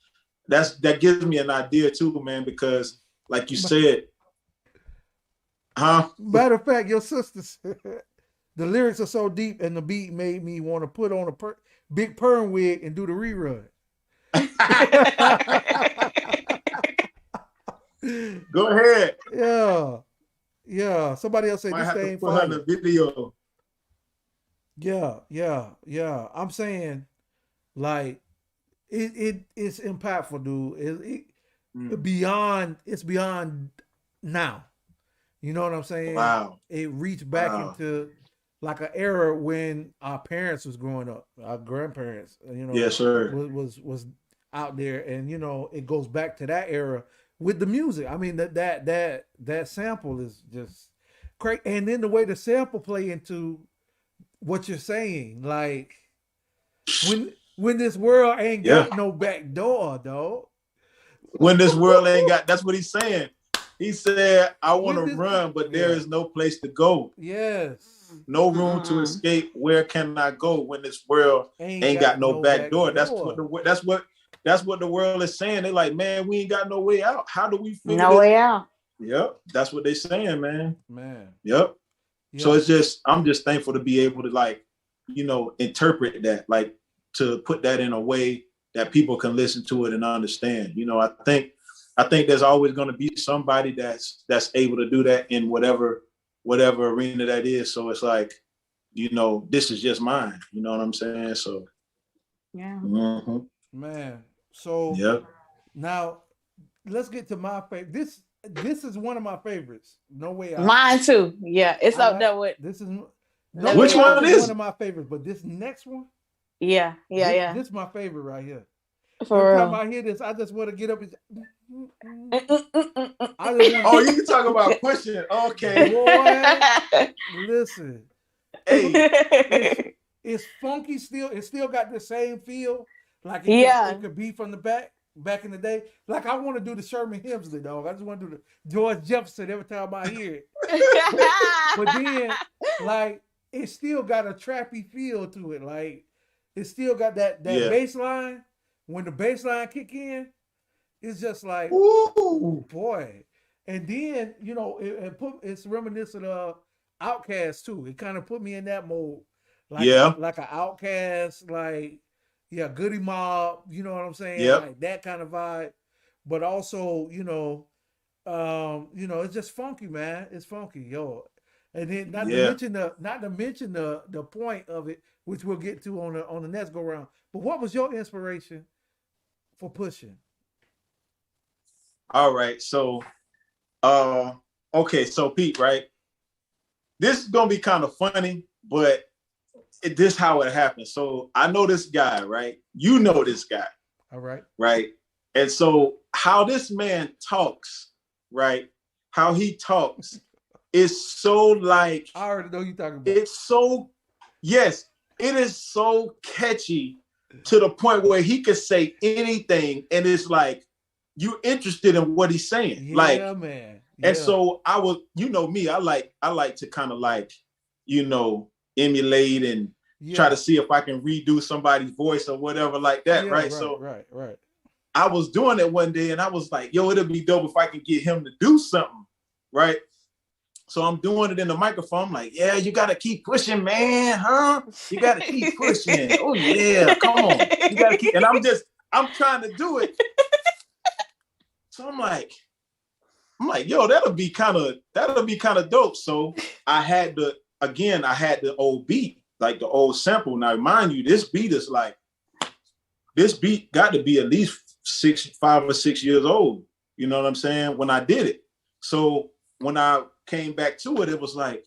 that gives me an idea too, man, because like you said, huh? Matter of fact, your sister said the lyrics are so deep and the beat made me want to put on a big perm wig and do the rerun. Go ahead. Yeah. Yeah. Somebody else say Might this have to thing put her in fire. the video. Yeah, yeah, yeah. I'm saying like it's impactful, dude. Mm. It's beyond now. You know what I'm saying? Wow. It reached back Wow. into like an era when our parents was growing up, our grandparents, Yes, sir. was out there, and it goes back to that era with the music. I mean that sample is just great, and then the way the sample play into what you're saying, like when this world ain't Yeah. got no back door, dog. When this world ain't got, that's what he's saying. He said, I want When to this, run, but there yeah, is no place to go. yes, No room to Mm-mm. escape. Where can I go when this world ain't ain't got got no no back back door? door. That's what the world is saying. They like, man, we ain't got no way out. How do we figure No this? way out. Yep. That's what they saying, man. Man, Yep. So yeah, it's just, I'm just thankful to be able to like, interpret that, like to put that in a way that people can listen to it and understand. I think there's always going to be somebody that's able to do that in whatever arena that is. So it's like, this is just mine. You know what I'm saying? So, Yeah. mhm. man. So Yep. now let's get to my favorite. This is one of my favorites. No way out. Mine too. Yeah. It's I up like there with this is no Never Which way Get out one is Old. one is of it? my favorites, but this next one, Yeah. Yeah. this Yeah. this is my favorite right here. Every For time real. I hear this, I just want to get up and Mm-mm-mm-mm-mm. I just want Oh, you talk about pushing. Okay. boy, listen. Hey. It's it's funky still. It still got the same feel. Like it Yeah. could be from the back. back in the day. Like I want to do the Sherman Hemsley, dog. I just want to do the George Jefferson every time I hear it. But then, like, it still got a trappy feel to it. Like, it still got that bass line. When the bass line kick in, it's just like, ooh, boy. And then, you know, it's reminiscent of Outkast too. It kind of put me in that mode. Like an Outkast, like, Goody Mob, you know what I'm saying? Yep. Like that kind of vibe. But also, it's just funky, man. It's funky, yo. And then not to mention the point of it, which we'll get to on the next go round. But what was your inspiration for pushing? All right, so so Pete, right? This is gonna be kind of funny, but this how it happened. So I know this guy, right? You know this guy. All right. Right. And so how this man talks, right? How he talks is so like, I already know you talking about. It's so, yes, it is so catchy to the point where he could say anything and it's like you're interested in what he's saying. Yeah, like, man. Yeah. And so I was, you know me, I like to kind of like, emulate and try to see if I can redo somebody's voice or whatever like that, right? So right. I was doing it one day and I was like, yo, it'll be dope if I can get him to do something, right? So I'm doing it in the microphone. I'm like, yeah, you got to keep pushing, man, huh? You got to keep pushing. Oh, yeah, come on. You got to keep, and I'm trying to do it. So I'm like, yo, that'll be kind of dope. So I had the old beat, like the old sample. Now, mind you, this beat got to be at least 5 or 6 years old. You know what I'm saying? When I did it. So when I came back to it, it was like,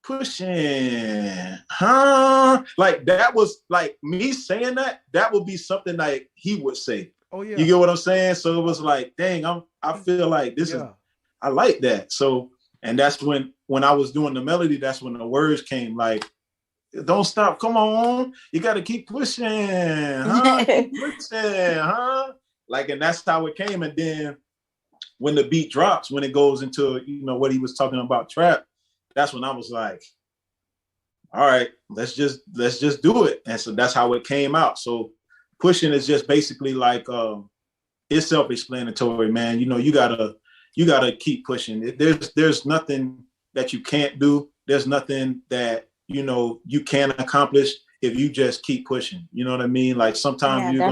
pushing, huh? Like that was like me saying that would be something like he would say. Oh yeah. You get what I'm saying? So it was like, dang, I feel like this is, I like that. So, and that's when I was doing the melody, that's when the words came like, don't stop, come on, you got to keep pushing, huh? Keep pushing, huh? Like, and that's how it came. And then when the beat drops, when it goes into, what he was talking about trap, that's when I was like, all right, let's just do it. And so that's how it came out. So pushing is just basically like, it's self-explanatory, man. You gotta keep pushing. There's nothing that you can't do. There's nothing that, you can accomplish if you just keep pushing. You know what I mean? Like sometimes you're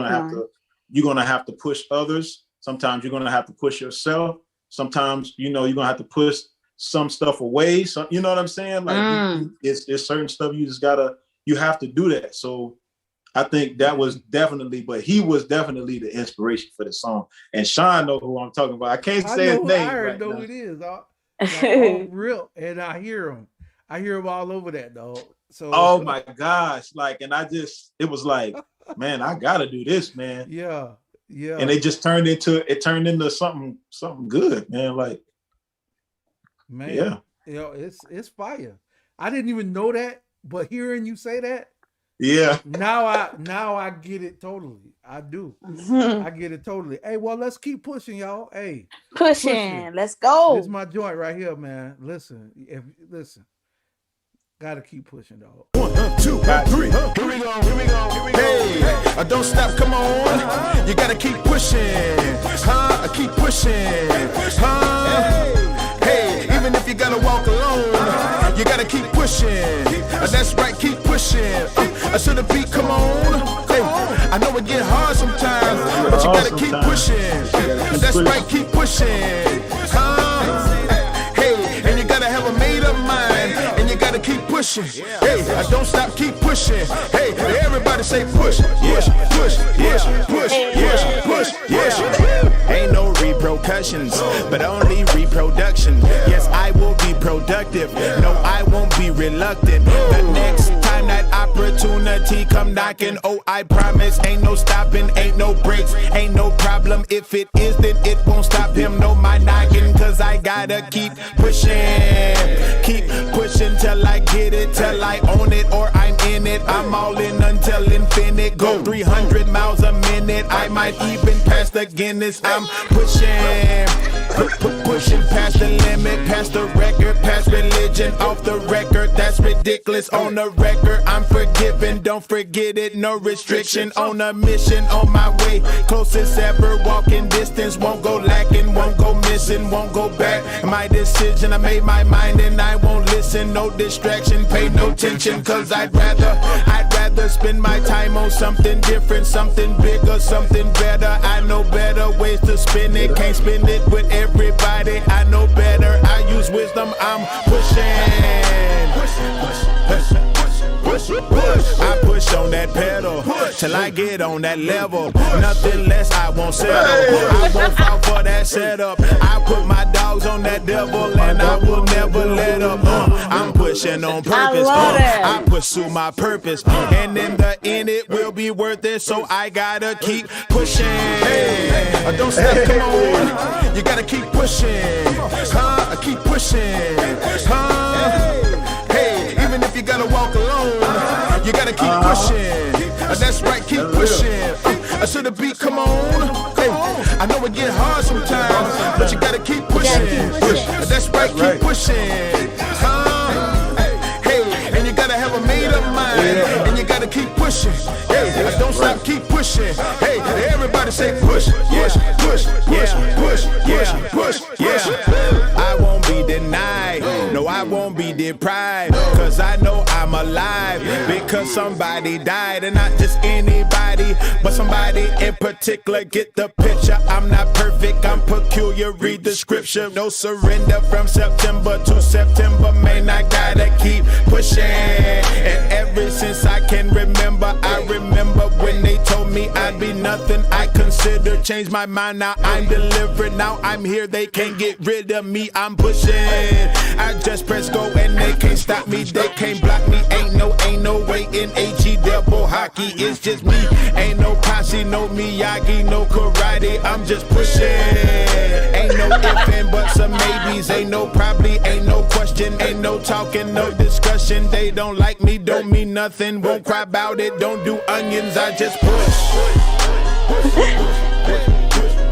gonna have to push others. Sometimes you're gonna have to push yourself. Sometimes, you're gonna have to push some stuff away. So, you know what I'm saying? Like it's certain stuff you have to do that. So I think that was he was definitely the inspiration for the song. And Sean know who I'm talking about. I can't say his name. I know who it is. Like, real, and I hear him. I hear him all over that, dog. So, oh my gosh, like, and it was like, man, I gotta do this, man. Yeah. And it just turned into something good, man. Like, man, it's fire. I didn't even know that, but hearing you say that, yeah. Now I get it totally. I do. I get it totally. Hey, well, let's keep pushing, y'all. Hey, pushing. Let's go. This is my joint right here, man. Listen. Gotta keep pushing, dog. 1, 2, 3. Here we go. Hey, don't stop. Come on. You gotta keep pushing. Huh? Keep pushing. Huh? Hey, even if you gotta walk alone, you gotta keep pushing. That's right. Keep pushing. So the beat, come on. Hey, I know it get hard sometimes, but you gotta keep pushing. That's right. Keep pushing. Hey, and you gotta have a made up mind. Gotta keep pushing. Hey, I don't stop, keep pushing. Hey, everybody say push, push, push, push, push, push, push, push. Ain't no repercussions, but only reproduction. Yes, I will be productive. No, I won't be reluctant. The next time that opportunity come knocking, oh, I promise, ain't no stopping, ain't no breaks, ain't no problem. If it is, then it won't stop him. No, my knocking, cause I gotta keep pushing till I get it, till I own it, or I'm in it. I'm all in until infinite. Go 300 miles a minute. I I might even pass the Guinness. I'm pushing past the limit, past the record, past religion, off the record. That's ridiculous. On the record, I'm forgiven. Don't forget it. No restriction. On a mission, on my way. Closest ever walking distance. Won't go lacking, won't go missing, won't go back. My decision, I made my mind and I won't listen. No distraction, pay no attention. Cause I'd rather spend my time on something different, something bigger, something better. I know better ways to spend it. Can't spend it with everybody. I know better. I use wisdom. I'm I push on that pedal till I get on that level. Nothing less, I won't settle. I won't fall for that setup. I put my dogs on that devil and I will never let up. I'm pushing on purpose. I pursue my purpose, and in the end it will be worth it. So I gotta keep pushing. Hey, don't stop, come on. You gotta keep pushing. Keep pushing. Hey, even if you gotta walk alone, you gotta keep pushing. That's right, keep pushing. So the beat, come on. Hey, I know it get hard sometimes, but you gotta keep pushing. That's right, keep pushing. Hey, and you gotta have a made-up mind, and you gotta keep pushing. Hey, don't stop, keep pushing. Hey, everybody say push, push, push, push, push, push, push, yeah. I won't be denied. No, I won't be deprived. Cause I know I'm alive. Because somebody died. And not just anybody, but somebody in particular. Get the picture. I'm not perfect, I'm peculiar. Read the scripture. No surrender from September to September. Man, I gotta keep pushing. And ever since I can remember, I remember when they told me I'd be nothing. I consider change my mind. Now I'm delivered. Now I'm here. They can't get rid of me. I'm pushing. I just press go and they can't stop me. They can't block me. Ain't no way in HE double hockey. It's just me. Ain't no posse, no Miyagi, no karate. I'm just pushing. Ain't no if and buts or maybes. Ain't no probably, ain't no question. Ain't no talking, no discussion. They don't like me, don't mean nothing. Won't cry about it, don't do onions. I just push.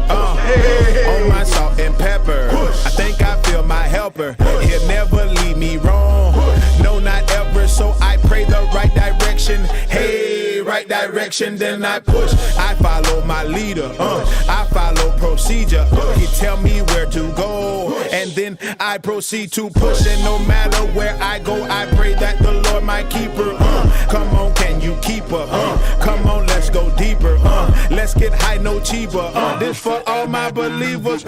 On my salt and pepper, I think I feel my helper. He'll never leave me wrong, no, not ever. So I pray the right direction. Hey, right direction, then I push. I follow my leader, I follow procedure. He tell me where to go, and then I proceed to push. And no matter where I go, I pray that the Lord my keeper. Come on, can you keep her? Come on, let's go deeper. Let's get high, no cheaper. This for all my believers.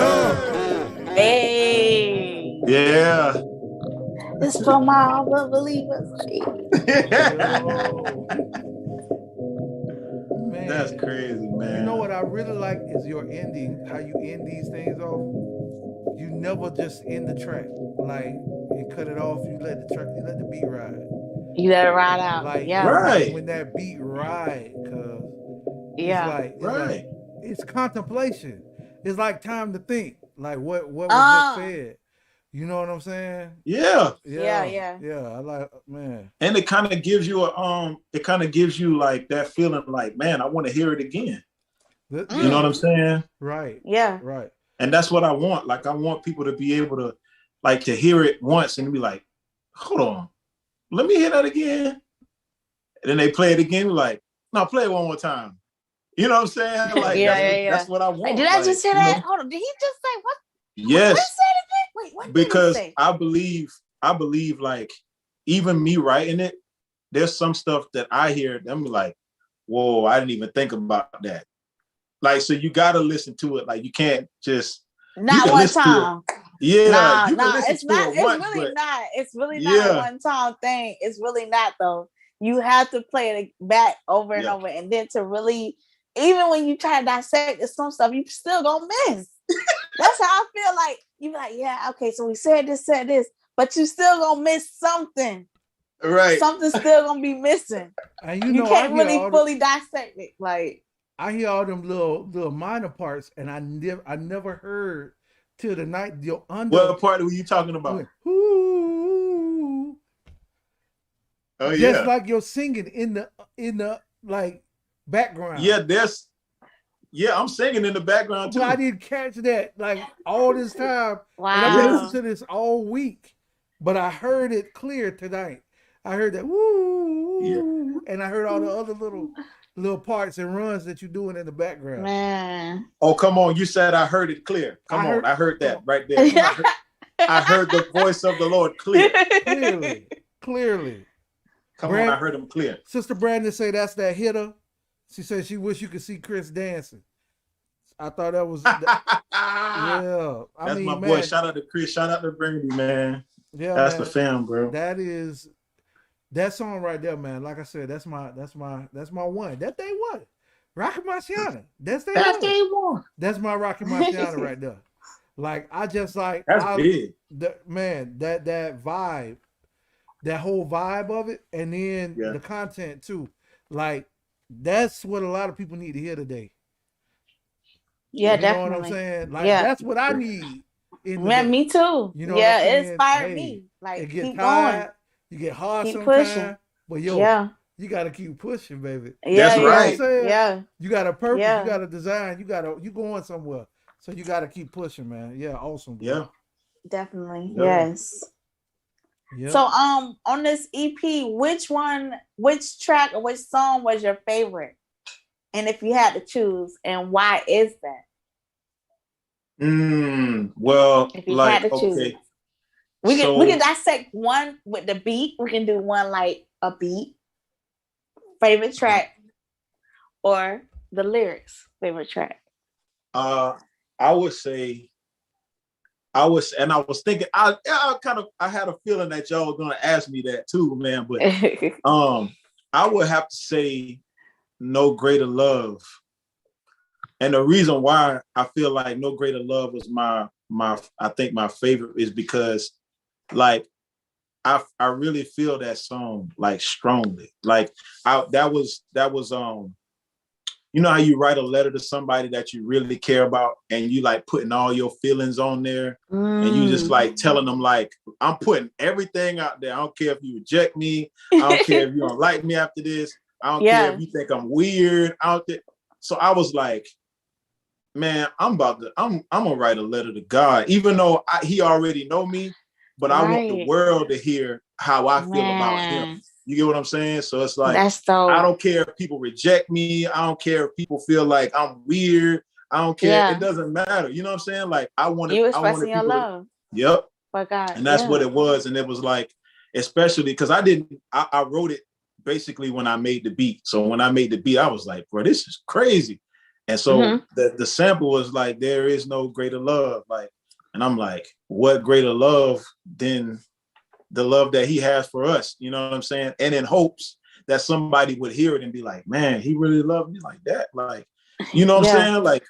Hey. Yeah. This for my believers. Man, That's crazy, man. You know what I really like is your ending, how you end these things off. You never just end the track like and cut it off. You let the beat ride. You let it ride out. Like yeah. Right. When that beat ride, cause yeah. It's contemplation. It's like time to think. Like what was just said. You know what I'm saying? Yeah. Yeah. I like, man. And it kind of gives you like that feeling like, man, I want to hear it again. You know what I'm saying? Right. Yeah. Right. And that's what I want. Like, I want people to be able to, like, to hear it once and be like, hold on, let me hear that again. And then they play it again, like, no, play it one more time. You know what I'm saying? Like, that's what I want. Like, did I just hear that? Hold on, did he just say what? Yes. Wait, what? Because did he say? I believe, like, even me writing it, there's some stuff that I hear, I'm like, whoa, I didn't even think about that. Like, so you got to listen to it. Like, you can't just not one time. Yeah, it's not. It's really not a one-time thing. It's really not, though. You have to play it back over and over, and then to really, even when you try to dissect some stuff, you still gonna miss. That's how I feel. Like you be like, yeah, okay, so we said this, but you still gonna miss something. Right. Something's still gonna be missing. And you can't really fully dissect it. Like, I hear all them little minor parts, and I never heard till the night your under. What part were you talking about? Ooh. Oh yeah. Just like you're singing in the like background. Yeah, Yeah, I'm singing in the background too. But I didn't catch that like all this time. Wow. And I've been listening to this all week. But I heard it clear tonight. I heard that woo, Yeah. and I heard all the other little parts and runs that you're doing in the background. Man. Oh, come on. You said I heard it clear. Come on. I heard that right there. I heard the voice of the Lord clear. Clearly. Come on, I heard him clear. Sister Brandon say that's that hitter. She said she wish you could see Chris dancing. I thought that was yeah. That's my boy. Shout out to Chris. Shout out to Brandy, man. Yeah, that's man, the fam, bro. That song right there, man. Like I said, that's my one. That day one. Rocky Marciano. That's day one. That's my Rocky Marciano right there. Like I just like that's big. That vibe, that whole vibe of it, and then the content too. Like that's what a lot of people need to hear today. Yeah, you definitely. know what I'm saying? Like that's what I need. Man, me too. You know it inspired me. Like keep tired, going. You get hard keep sometimes. Pushing. But you gotta keep pushing, baby. That's right. You know what I'm saying? You got a purpose, you got a design, you going somewhere. So you gotta keep pushing, man. Yeah, awesome. Bro. Yeah. Definitely. Yes. Yeah. So on this EP, which track or which song was your favorite? And if you had to choose, and why is that? Well, if you had to choose. We can dissect one with the beat. We can do one like a beat, favorite track, or the lyrics, favorite track. I would say, I was thinking, I had a feeling that y'all were gonna ask me that too, man. But I would have to say No Greater Love. And the reason why I feel like No Greater Love was my I think my favorite is because like I really feel that song like strongly. Like that was you know how you write a letter to somebody that you really care about and you like putting all your feelings on there and you just like telling them like, I'm putting everything out there. I don't care if you reject me. I don't care if you don't like me after this. I don't care if you think I'm weird out there. So I was like, man, I'm gonna write a letter to God, even though he already know me, but I want the world to hear how I feel about him. You get what I'm saying? So it's like, I don't care if people reject me. I don't care if people feel like I'm weird. I don't care. Yeah. It doesn't matter. You know what I'm saying? Like I wanted expressing your love. Yep. For God. And that's what it was. And it was like, especially because I wrote it basically when I made the beat. So when I made the beat, I was like, bro, this is crazy. And so the sample was like, there is no greater love. Like, and I'm like, what greater love than the love that he has for us? You know what I'm saying? And in hopes that somebody would hear it and be like, man, he really loved me like that. Like, you know what I'm saying? Like,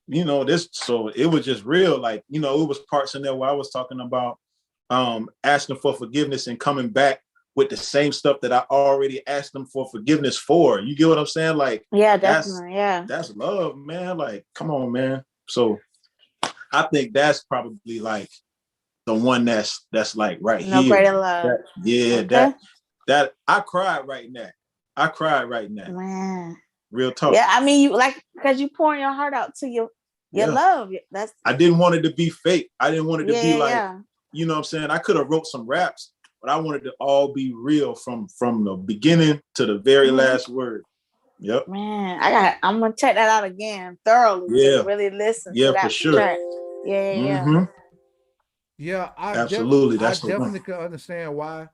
you know, so it was just real. Like, you know, it was parts in there where I was talking about asking for forgiveness and coming back with the same stuff that I already asked them for forgiveness for. You get what I'm saying? Like, definitely. That's love, man. Like, come on, man. So I think that's probably like the one that's like right here. No greater love. That I cried right now. Man. Real talk. Yeah, I mean, you like, because you pouring your heart out to your love. I didn't want it to be fake. I didn't want it to be like, you know what I'm saying? I could have wrote some raps, but I wanted to all be real from the beginning to the very last word. Yep. Man, I'm gonna check that out again thoroughly. Yeah. Really listen to that for sure. track. Yeah. Yeah, absolutely. I definitely can understand why.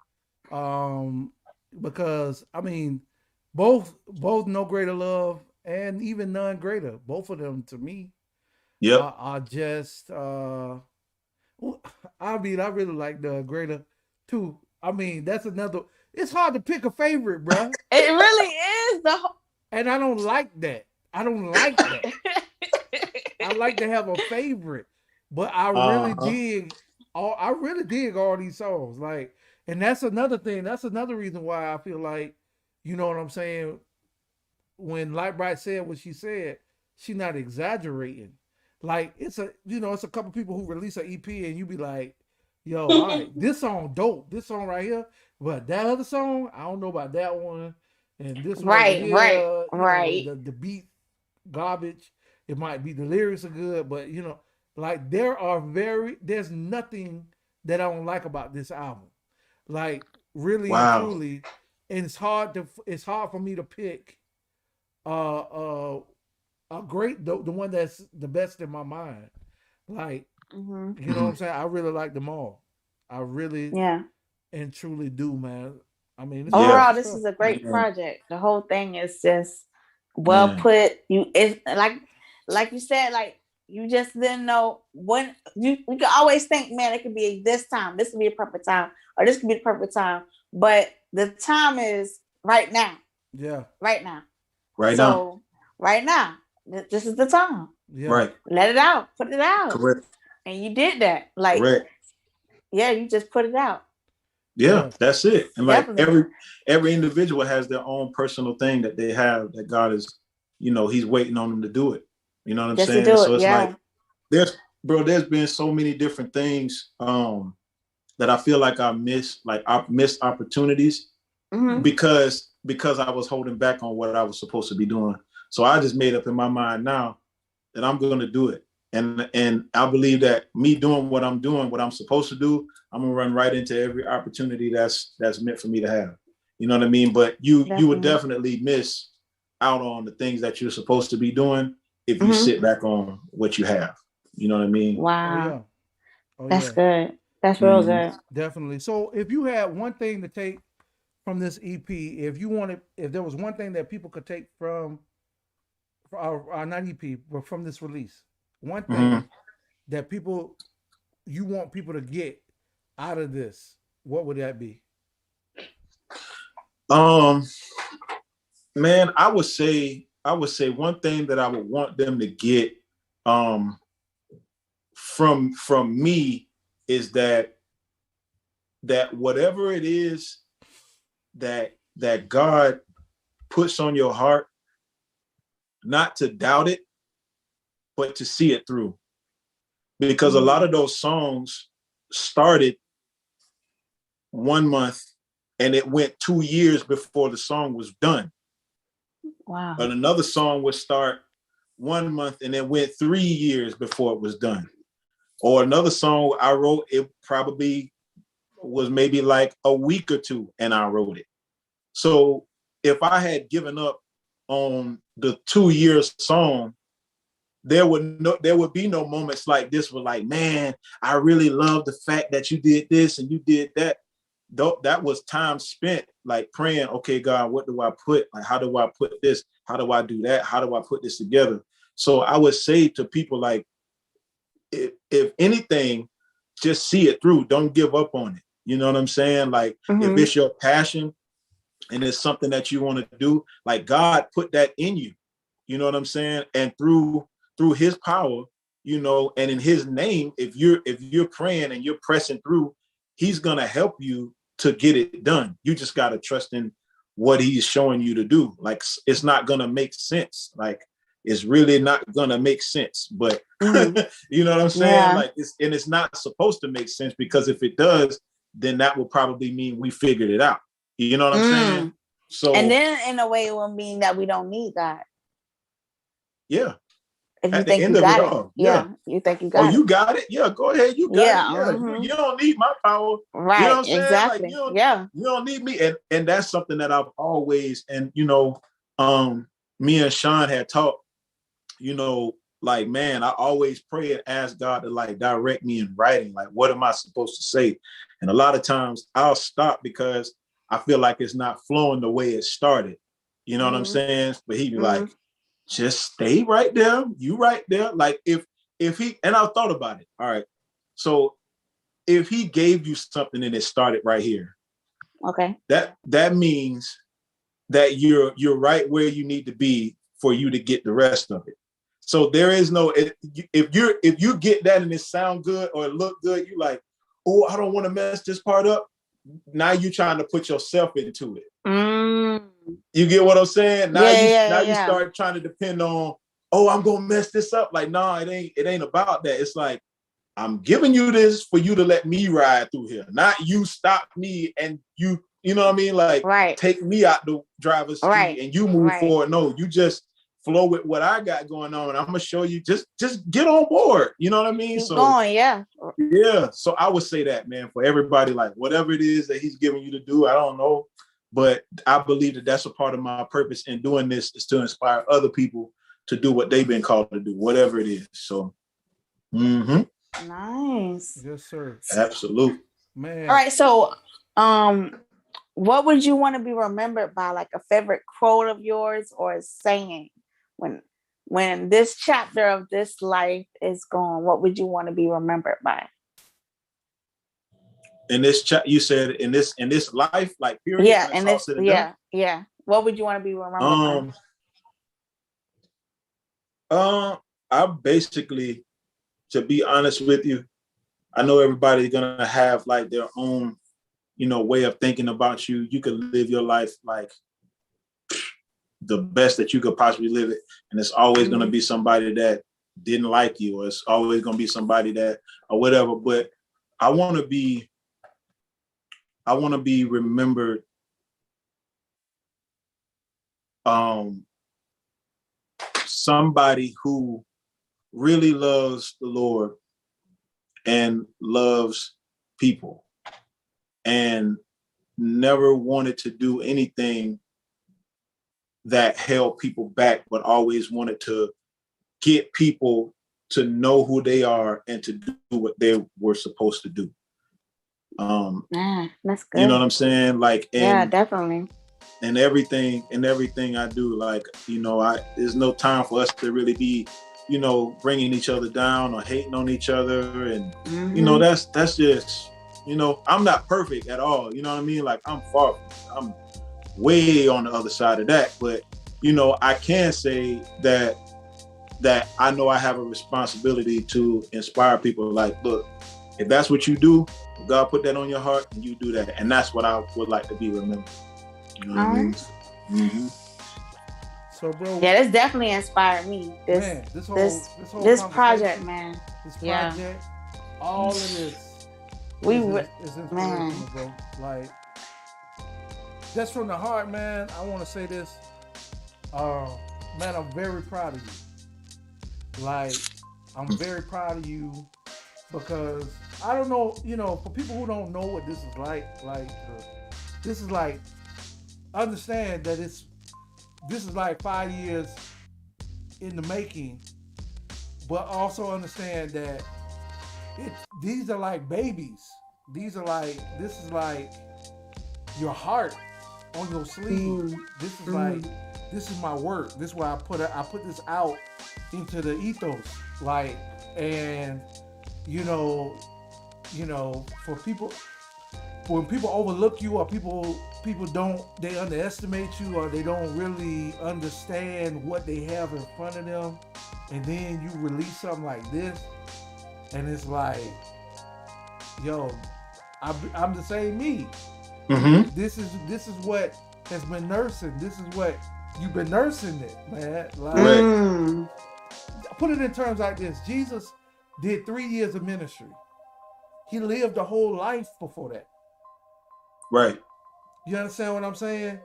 Because I mean, both No Greater Love and even None Greater, both of them to me, are just. I mean, I really like the Greater too. I mean, that's another. It's hard to pick a favorite, bro. It really is and I don't like that. I like to have a favorite, but I really dig. I really dig all these songs. Like, and that's another thing. That's another reason why I feel like, you know what I'm saying. When Light Bright said what she said, she's not exaggerating. Like it's a couple people who release an EP and you be like, yo, all right, this song dope. This song right here, but that other song, I don't know about that one. And this one right. The beat garbage. It might be the lyrics are good, but you know, like there's nothing that I don't like about this album. Like really and Wow. truly, and it's hard for me to pick uh uh a great the one that's the best in my mind. Like, Hmm. you know what I'm saying? I really like them all. I really Yeah. and truly do, man. I mean, it's Yeah, Overall, powerful this stuff. is a great man, project. The whole thing is just well man. put. It's like you said, like you just didn't know when you can always think, man, it could be this time, this could be a perfect time, or this could be the perfect time. But the time is right now, Yeah, right now. Right now. So right now, this is the time. yeah, Right. Let it out, put it out, Correct. and you did that. Like, Correct. yeah, you just put it out. Yeah, yeah, that's it. And like Definitely, every individual has their own personal thing that they have that God is, He's waiting on them to do it. You know what I'm just to saying? do it. So it's like Yeah. there's been so many different things that I feel like I missed opportunities Hmm. because I was holding back on what I was supposed to be doing. So I just made up in my mind now that I'm going to do it. And I believe that me doing what I'm doing, what I'm supposed to do, I'm gonna run right into every opportunity that's meant for me to have. You know what I mean? But you would Definitely. definitely miss out on the things that you're supposed to be doing if you Hmm. sit back on what you have. You know what I mean? oh Wow. yeah, oh That's yeah, good. That's real Mm-hmm. good. definitely. So if you had one thing to take from this EP, if there was one thing that people could take from not EP, but from this release, one thing Mm-hmm. that you want people to get out of this, what would that be? Um, man, I would say one thing that I would want them to get um from me is that whatever it is that God puts on your heart, not to doubt it, but to see it through. Because a Hmm. lot of those songs started 1 month and it went 2 years before the song was done. Wow. And another song would start 1 month and it went 3 years before it was done. Or another song I wrote, it probably was maybe like a week or two and I wrote it. So if I had given up on the 2 year song, there would be no moments like this where like, man, I really love the fact that you did this and you did that. That was time spent like praying, okay, God, what do I put? Like, how do I put this? How do I do that? How do I put this together? So I would say to people like, if anything, just see it through. Don't give up on it. You know what I'm saying? Like if Hmm. it's your passion and it's something that you want to do, like God put that in you. You know what I'm saying? And through his power, and in his name, if you're praying and you're pressing through, he's gonna help you to get it done. You just gotta trust in what he's showing you to do. Like it's not gonna make sense. Like it's really not gonna make sense. But Hmm. you know what I'm saying? Yeah. Like it's not supposed to make sense because if it does, then that will probably mean we figured it out. You know what I'm saying? Mm. And So then in a way it will mean that we don't need God. yeah, If you at the think you end of it got it. all, yeah. Yeah. You think you Oh, got it. you got it? Yeah, go ahead. You got it. Yeah. Yeah, you Hmm. don't need my power. You know what Right. I'm saying? Like Exactly. Yeah. you don't need me. And that's something that I've always me and Sean had talked, like man, I always pray and ask God to like direct me in writing. Like, what am I supposed to say? And a lot of times I'll stop because I feel like it's not flowing the way it started. You know what I'm Hmm. saying? But he'd be Hmm. like, just stay right there. You right there. Like if he and I thought about it. All right. So if he gave you something and it started right here, Okay. that means that you're right where you need to be for you to get the rest of it. So there is no if you get that and it sound good or it look good, you like, oh, I don't want to mess this part up. Now you trying to put yourself into it. Mm. You get what I'm saying? Now Yeah. you Yeah. now you Yeah. start trying to depend on, oh, I'm gonna mess this up. Like, nah, it ain't about that. It's like I'm giving you this for you to let me ride through here, not you stop me and you know what I mean? Like Right. take me out the driver's seat Right. and you move Right. forward. No, you just flow with what I got going on. I'm gonna show you. Just get on board. You know what I mean? Keep going, yeah. Yeah. So I would say that, man, for everybody, like whatever it is that he's giving you to do, I don't know, but I believe that that's a part of my purpose in doing this is to inspire other people to do what they've been called to do, whatever it is. So, nice. Yes, sir. Absolutely, man. All right. So, what would you want to be remembered by? Like a favorite quote of yours or a saying when this chapter of this life is gone? What would you want to be remembered by? In this chat, you said in this life, like period. Yeah, like in this, yeah. What would you want to be remembered by? I basically, to be honest with you, I know everybody's gonna have like their own, way of thinking about you. You could live your life like the best that you could possibly live it, and it's always gonna be somebody that didn't like you, or it's always gonna be somebody that or whatever. But I want to be remembered somebody who really loves the Lord and loves people and never wanted to do anything that held people back, but always wanted to get people to know who they are and to do what they were supposed to do. That's good. You know what I'm saying? Like, yeah, definitely. And everything I do, like, there's no time for us to really be, bringing each other down or hating on each other. And, that's just, I'm not perfect at all. You know what I mean? Like, I'm way on the other side of that. But, I can say that I know I have a responsibility to inspire people. Like, look, if that's what you do, God put that on your heart and you do that. And that's what I would like to be remembered. You know what I mean? Mm-hmm. So, bro. Yeah, this definitely inspired me. This project, man. This project, all of this is inspirational, bro. Like, just from the heart, man, I want to say this. Man, I'm very proud of you. Like, I'm very proud of you because I don't know, for people who don't know what this is like, this is like, understand that this is like 5 years in the making, but also understand that these are like babies. This is like your heart on your sleeve. This is like, this is my work. This is why I put this out into the ethos. Like, and for people, when people overlook you or people they underestimate you or they don't really understand what they have in front of them, and then you release something like this, and it's like, yo, I'm the same me. Mm-hmm. This is what has been nursing. This is what you've been nursing it, man. Like, put it in terms like this: Jesus did 3 years of ministry. He lived a whole life before that. Right. You understand what I'm saying?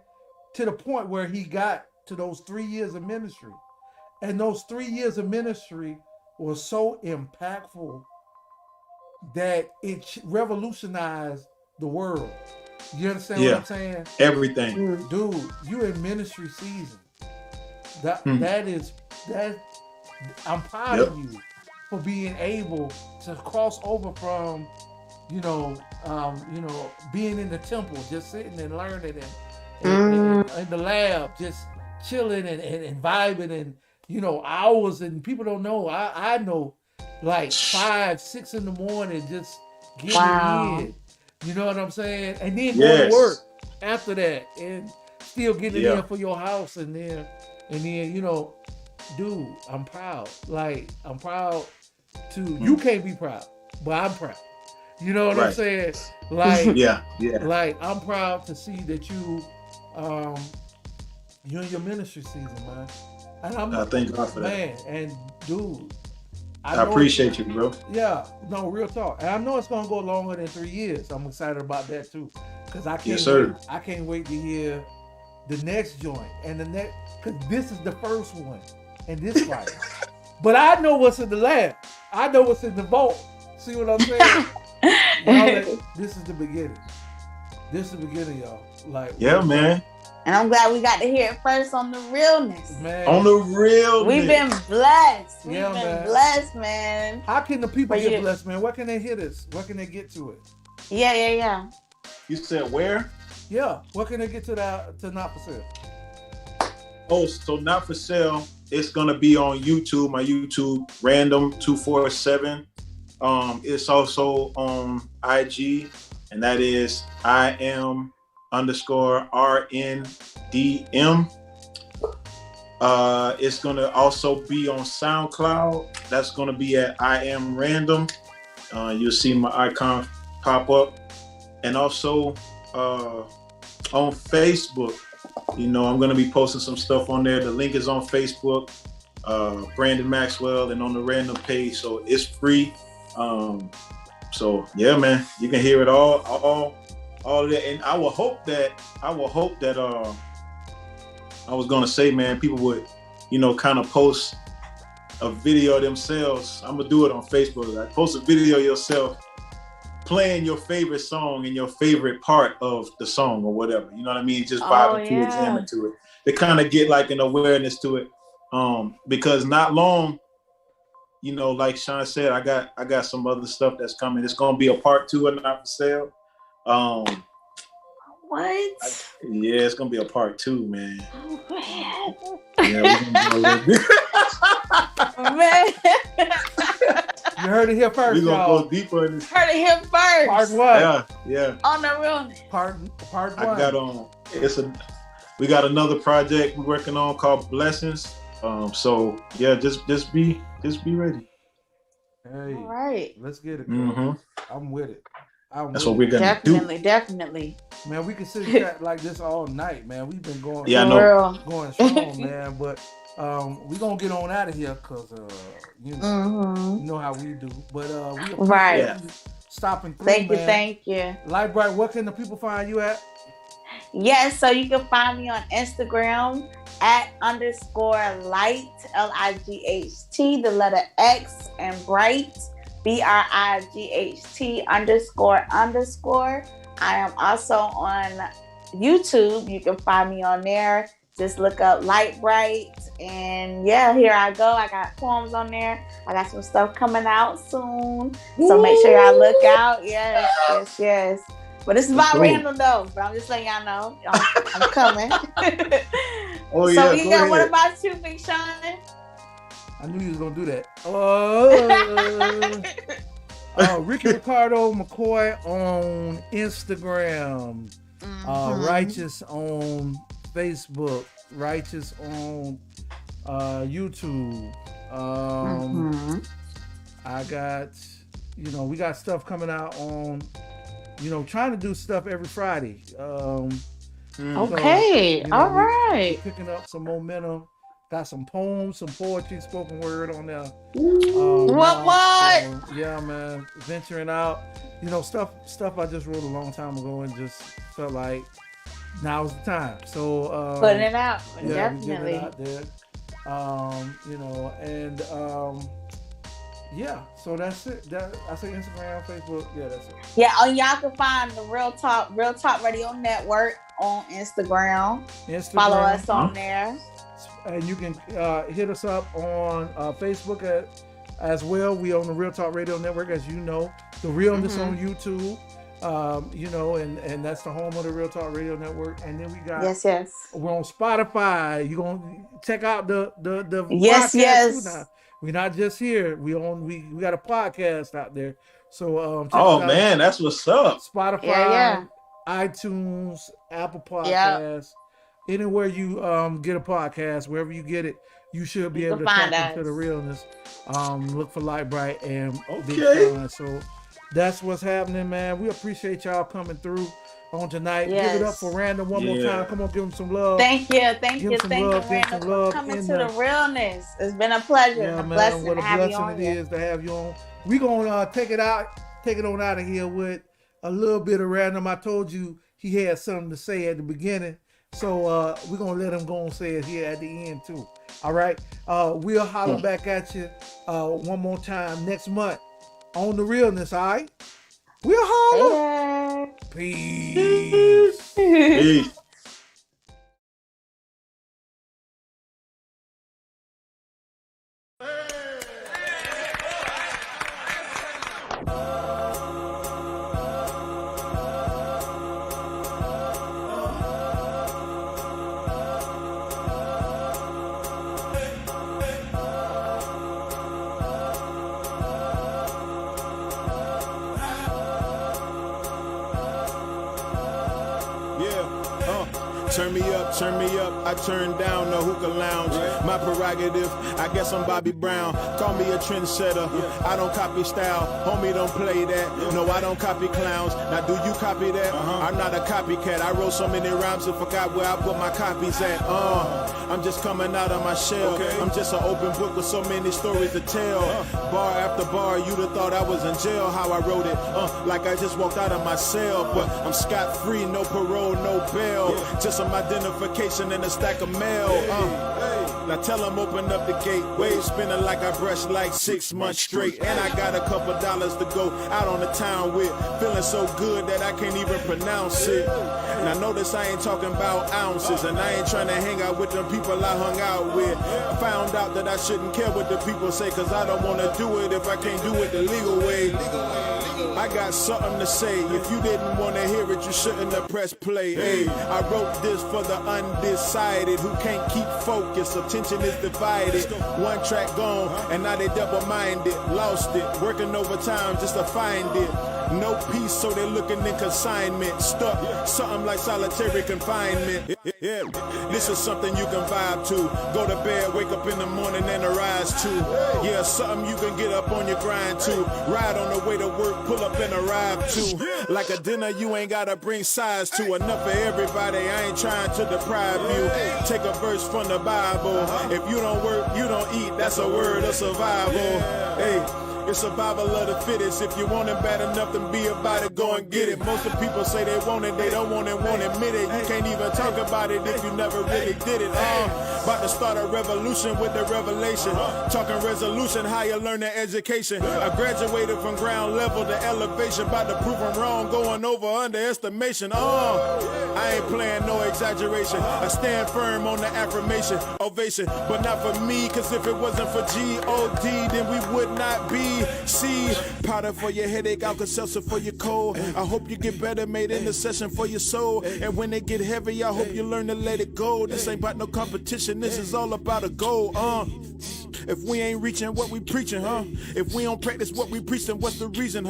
To the point where he got to those 3 years of ministry. And those 3 years of ministry was so impactful that it revolutionized the world. You understand what I'm saying? Everything. Dude, you in ministry season. That I'm proud of you for being able to cross over from being in the temple, just sitting and learning and in the lab, just chilling and vibing and, hours, and people don't know. I know, like 5, 6 in the morning, just getting in. You know what I'm saying? And then going to work after that and still getting in for your house and then, dude, I'm proud. Like, I'm proud too. You can't be proud, but I'm proud. You know what I'm saying? Like, like, I'm proud to see that you're in your ministry season, man. And I thank God for that. Man, and dude, I appreciate you, bro. Yeah, no, real talk. And I know it's gonna go longer than 3 years. I'm excited about that too, because I can't wait to hear the next joint, and the next, because this is the first one, and this fire. But I know what's in the lab. I know what's in the vault. See what I'm saying? This is the beginning. This is the beginning, y'all. Like, yeah, man. And I'm glad we got to hear it first on the realness. Man. On the realness. We've been blessed. We've Yeah, been man. blessed, man. How can the people But get you- blessed, man? Where can they hear this? Where can they get to it? Yeah. You said where? Yeah. Where can they get to that, to Not For Sale? Oh, so Not For Sale. It's gonna be on YouTube. My YouTube, Random247. It's also on IG, and that is IM_RNDM. It's gonna also be on SoundCloud. That's gonna be at I Am Random. You'll see my icon pop up, and also on Facebook. You know, I'm gonna be posting some stuff on there. The link is on Facebook, Brandon Maxwell, and on the Random page, so it's free. So yeah, man, you can hear it all of that. And I will hope that I was gonna say, man, people would, you know, kind of post a video themselves. I'm gonna do it on Facebook. Like, post a video yourself playing your favorite song and your favorite part of the song or whatever. You know what I mean? Just vibing to it, jamming to it. To kind of get like an awareness to it. Because not long, you know, like Sean said, I got some other stuff that's coming. It's gonna be a part 2 of Not For Sale. What? Yeah, it's gonna be a part 2, man. Oh, man. Yeah, we're gonna do a little bit. Man. You heard it here first, We're gonna y'all. go deeper in this. Heard it here first. Part one. Yeah. On the realness. Part one. I got we got another project we're working on called Blessings. So yeah, just be ready. Hey, All right. let's get it. Mm-hmm. I'm with it. That's what we're gonna Definitely. Man, we can sit and chat like this all night, man. We've been going, Yeah, I know. going strong, man. But we gonna get on out of here because you know how we do. But we appreciate you stopping through. Thank you. Light Bright, where can the people find you at? Yes, so you can find me on Instagram at _light, LIGHT, the letter X, and bright, BRIGHT __. I am also on YouTube. You can find me on there. Just look up Light Bright, and yeah, here I go. I got poems on there. I got some stuff coming out soon, so make sure y'all look out. Yes. But this is about random though. But I'm just letting y'all know I'm coming. Oh so yeah. What about you, Big Sean? I knew you was gonna do that. Ricky Ricardo McCoy on Instagram. Righteous on Facebook. Righteous on YouTube. I got, we got stuff coming out on, trying to do stuff every Friday. Okay, so, all right. Picking up some momentum. Got some poems, some poetry, spoken word on there. What? So, yeah, man. Venturing out. Stuff I just wrote a long time ago and just felt like now's the time. So putting it out. Yeah, Definitely. it out there. Yeah, so that's it. I say Instagram, Facebook. Yeah, that's it. Yeah, y'all can find the Real Talk Radio Network on Instagram. Follow us on there. And you can hit us up on Facebook as well. We on the Real Talk Radio Network, as you know. The Realness on YouTube. And that's the home of the Real Talk Radio Network. And then we got we're on Spotify. You gonna check out the podcast too now. We're not just here. We got a podcast out there. So man, that's what's up. Spotify, iTunes, Apple Podcasts, anywhere you get a podcast, wherever you get it, you should be able to tap into the Realness. Look for Light Bright and Big Sean. So that's what's happening, man. We appreciate y'all coming through on tonight. Give it up for Random one more time. Come on, give them some love. Thank you, Random, for coming to the Realness. It's been a pleasure. Yeah, and man, blessing what a to have blessing you on it here. is to have you on. We gonna take it on out of here with a little bit of Random. I told you he had something to say at the beginning, So we're gonna let him go and say it here at the end too. All right. We'll holler back at you one more time next month on the realness. All right. We'll holler. Peace. Peace. Turn me up, I turn down the hookah lounge. My prerogative, I guess I'm Bobby Brown. Call me a trendsetter, I don't copy style. Homie, don't play that. No, I don't copy clowns. Now, do you copy that? I'm not a copycat. I wrote so many rhymes and forgot where I put my copies at. I'm just coming out of my shell. I'm just an open book with so many stories to tell. Bar after bar, you'd have thought I was in jail. How I wrote it, like I just walked out of my cell. But I'm scot-free, no parole, no bail. Just some identification and a stack of mail. Now tell them open up the gate. Waves spinning like I brushed like 6 months straight. And I got a couple dollars to go out on the town with. Feeling so good that I can't even pronounce it. Now notice I ain't talking about ounces. And I ain't trying to hang out with them people I hung out with. I found out that I shouldn't care what the people say, cause I don't wanna do it if I can't do it the legal way. I got something to say. If you didn't want to hear it, you shouldn't have pressed play. Hey, I wrote this for the undecided who can't keep focus. Attention is divided. One track gone, and now they double-minded. Lost it, working overtime just to find it. No peace, so they're looking in consignment. Stuck, something like solitary confinement. Yeah, this is something you can vibe to. Go to bed, wake up in the morning and arise to. Yeah, something you can get up on your grind to. Ride on the way to work, pull up and arrive to. Like a dinner you ain't gotta bring size to. Enough for everybody, I ain't trying to deprive you. Take a verse from the Bible. If you don't work, you don't eat. That's a word of survival. Hey. It's survival of the fittest. If you want it bad enough, then be about it, go and get it. Most of people say they want it, they don't want it, won't admit it. You can't even talk about it if you never really did it. About to start a revolution with the revelation. Talking resolution, higher learning education. I graduated from ground level to elevation. About to prove I'm wrong, going over underestimation. I ain't playing no exaggeration. I stand firm on the affirmation, ovation. But not for me, cause if it wasn't for G-O-D, then we would not be. See, powder for your headache, Alka-Seltzer for your cold. I hope you get better, made intercession for your soul. And when they get heavy, I hope you learn to let it go. This ain't about no competition, this is all about a goal. If we ain't reaching what we preaching, if we don't practice what we preach, then what's the reason,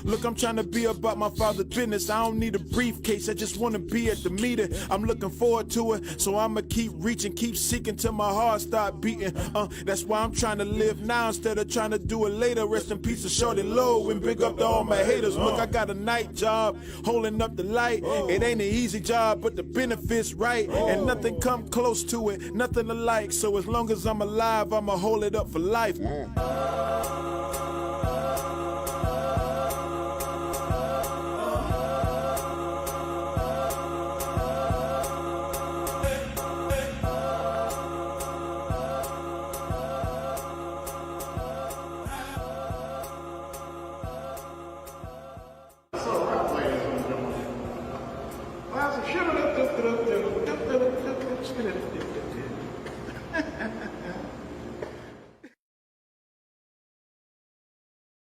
Look, I'm trying to be about my father's business. I don't need a briefcase, I just want to be at the meeting. I'm looking forward to it, so I'ma keep reaching, keep seeking till my heart start beating. That's why I'm trying to live now instead of trying to do it later. Rest in peace to Shorty Low and big up to all my haters. Look, I got a night job, holding up the light. It ain't an easy job, but the benefits right. And nothing come close to it, nothing alike. So as long as I'm alive, I'ma hold it up for life.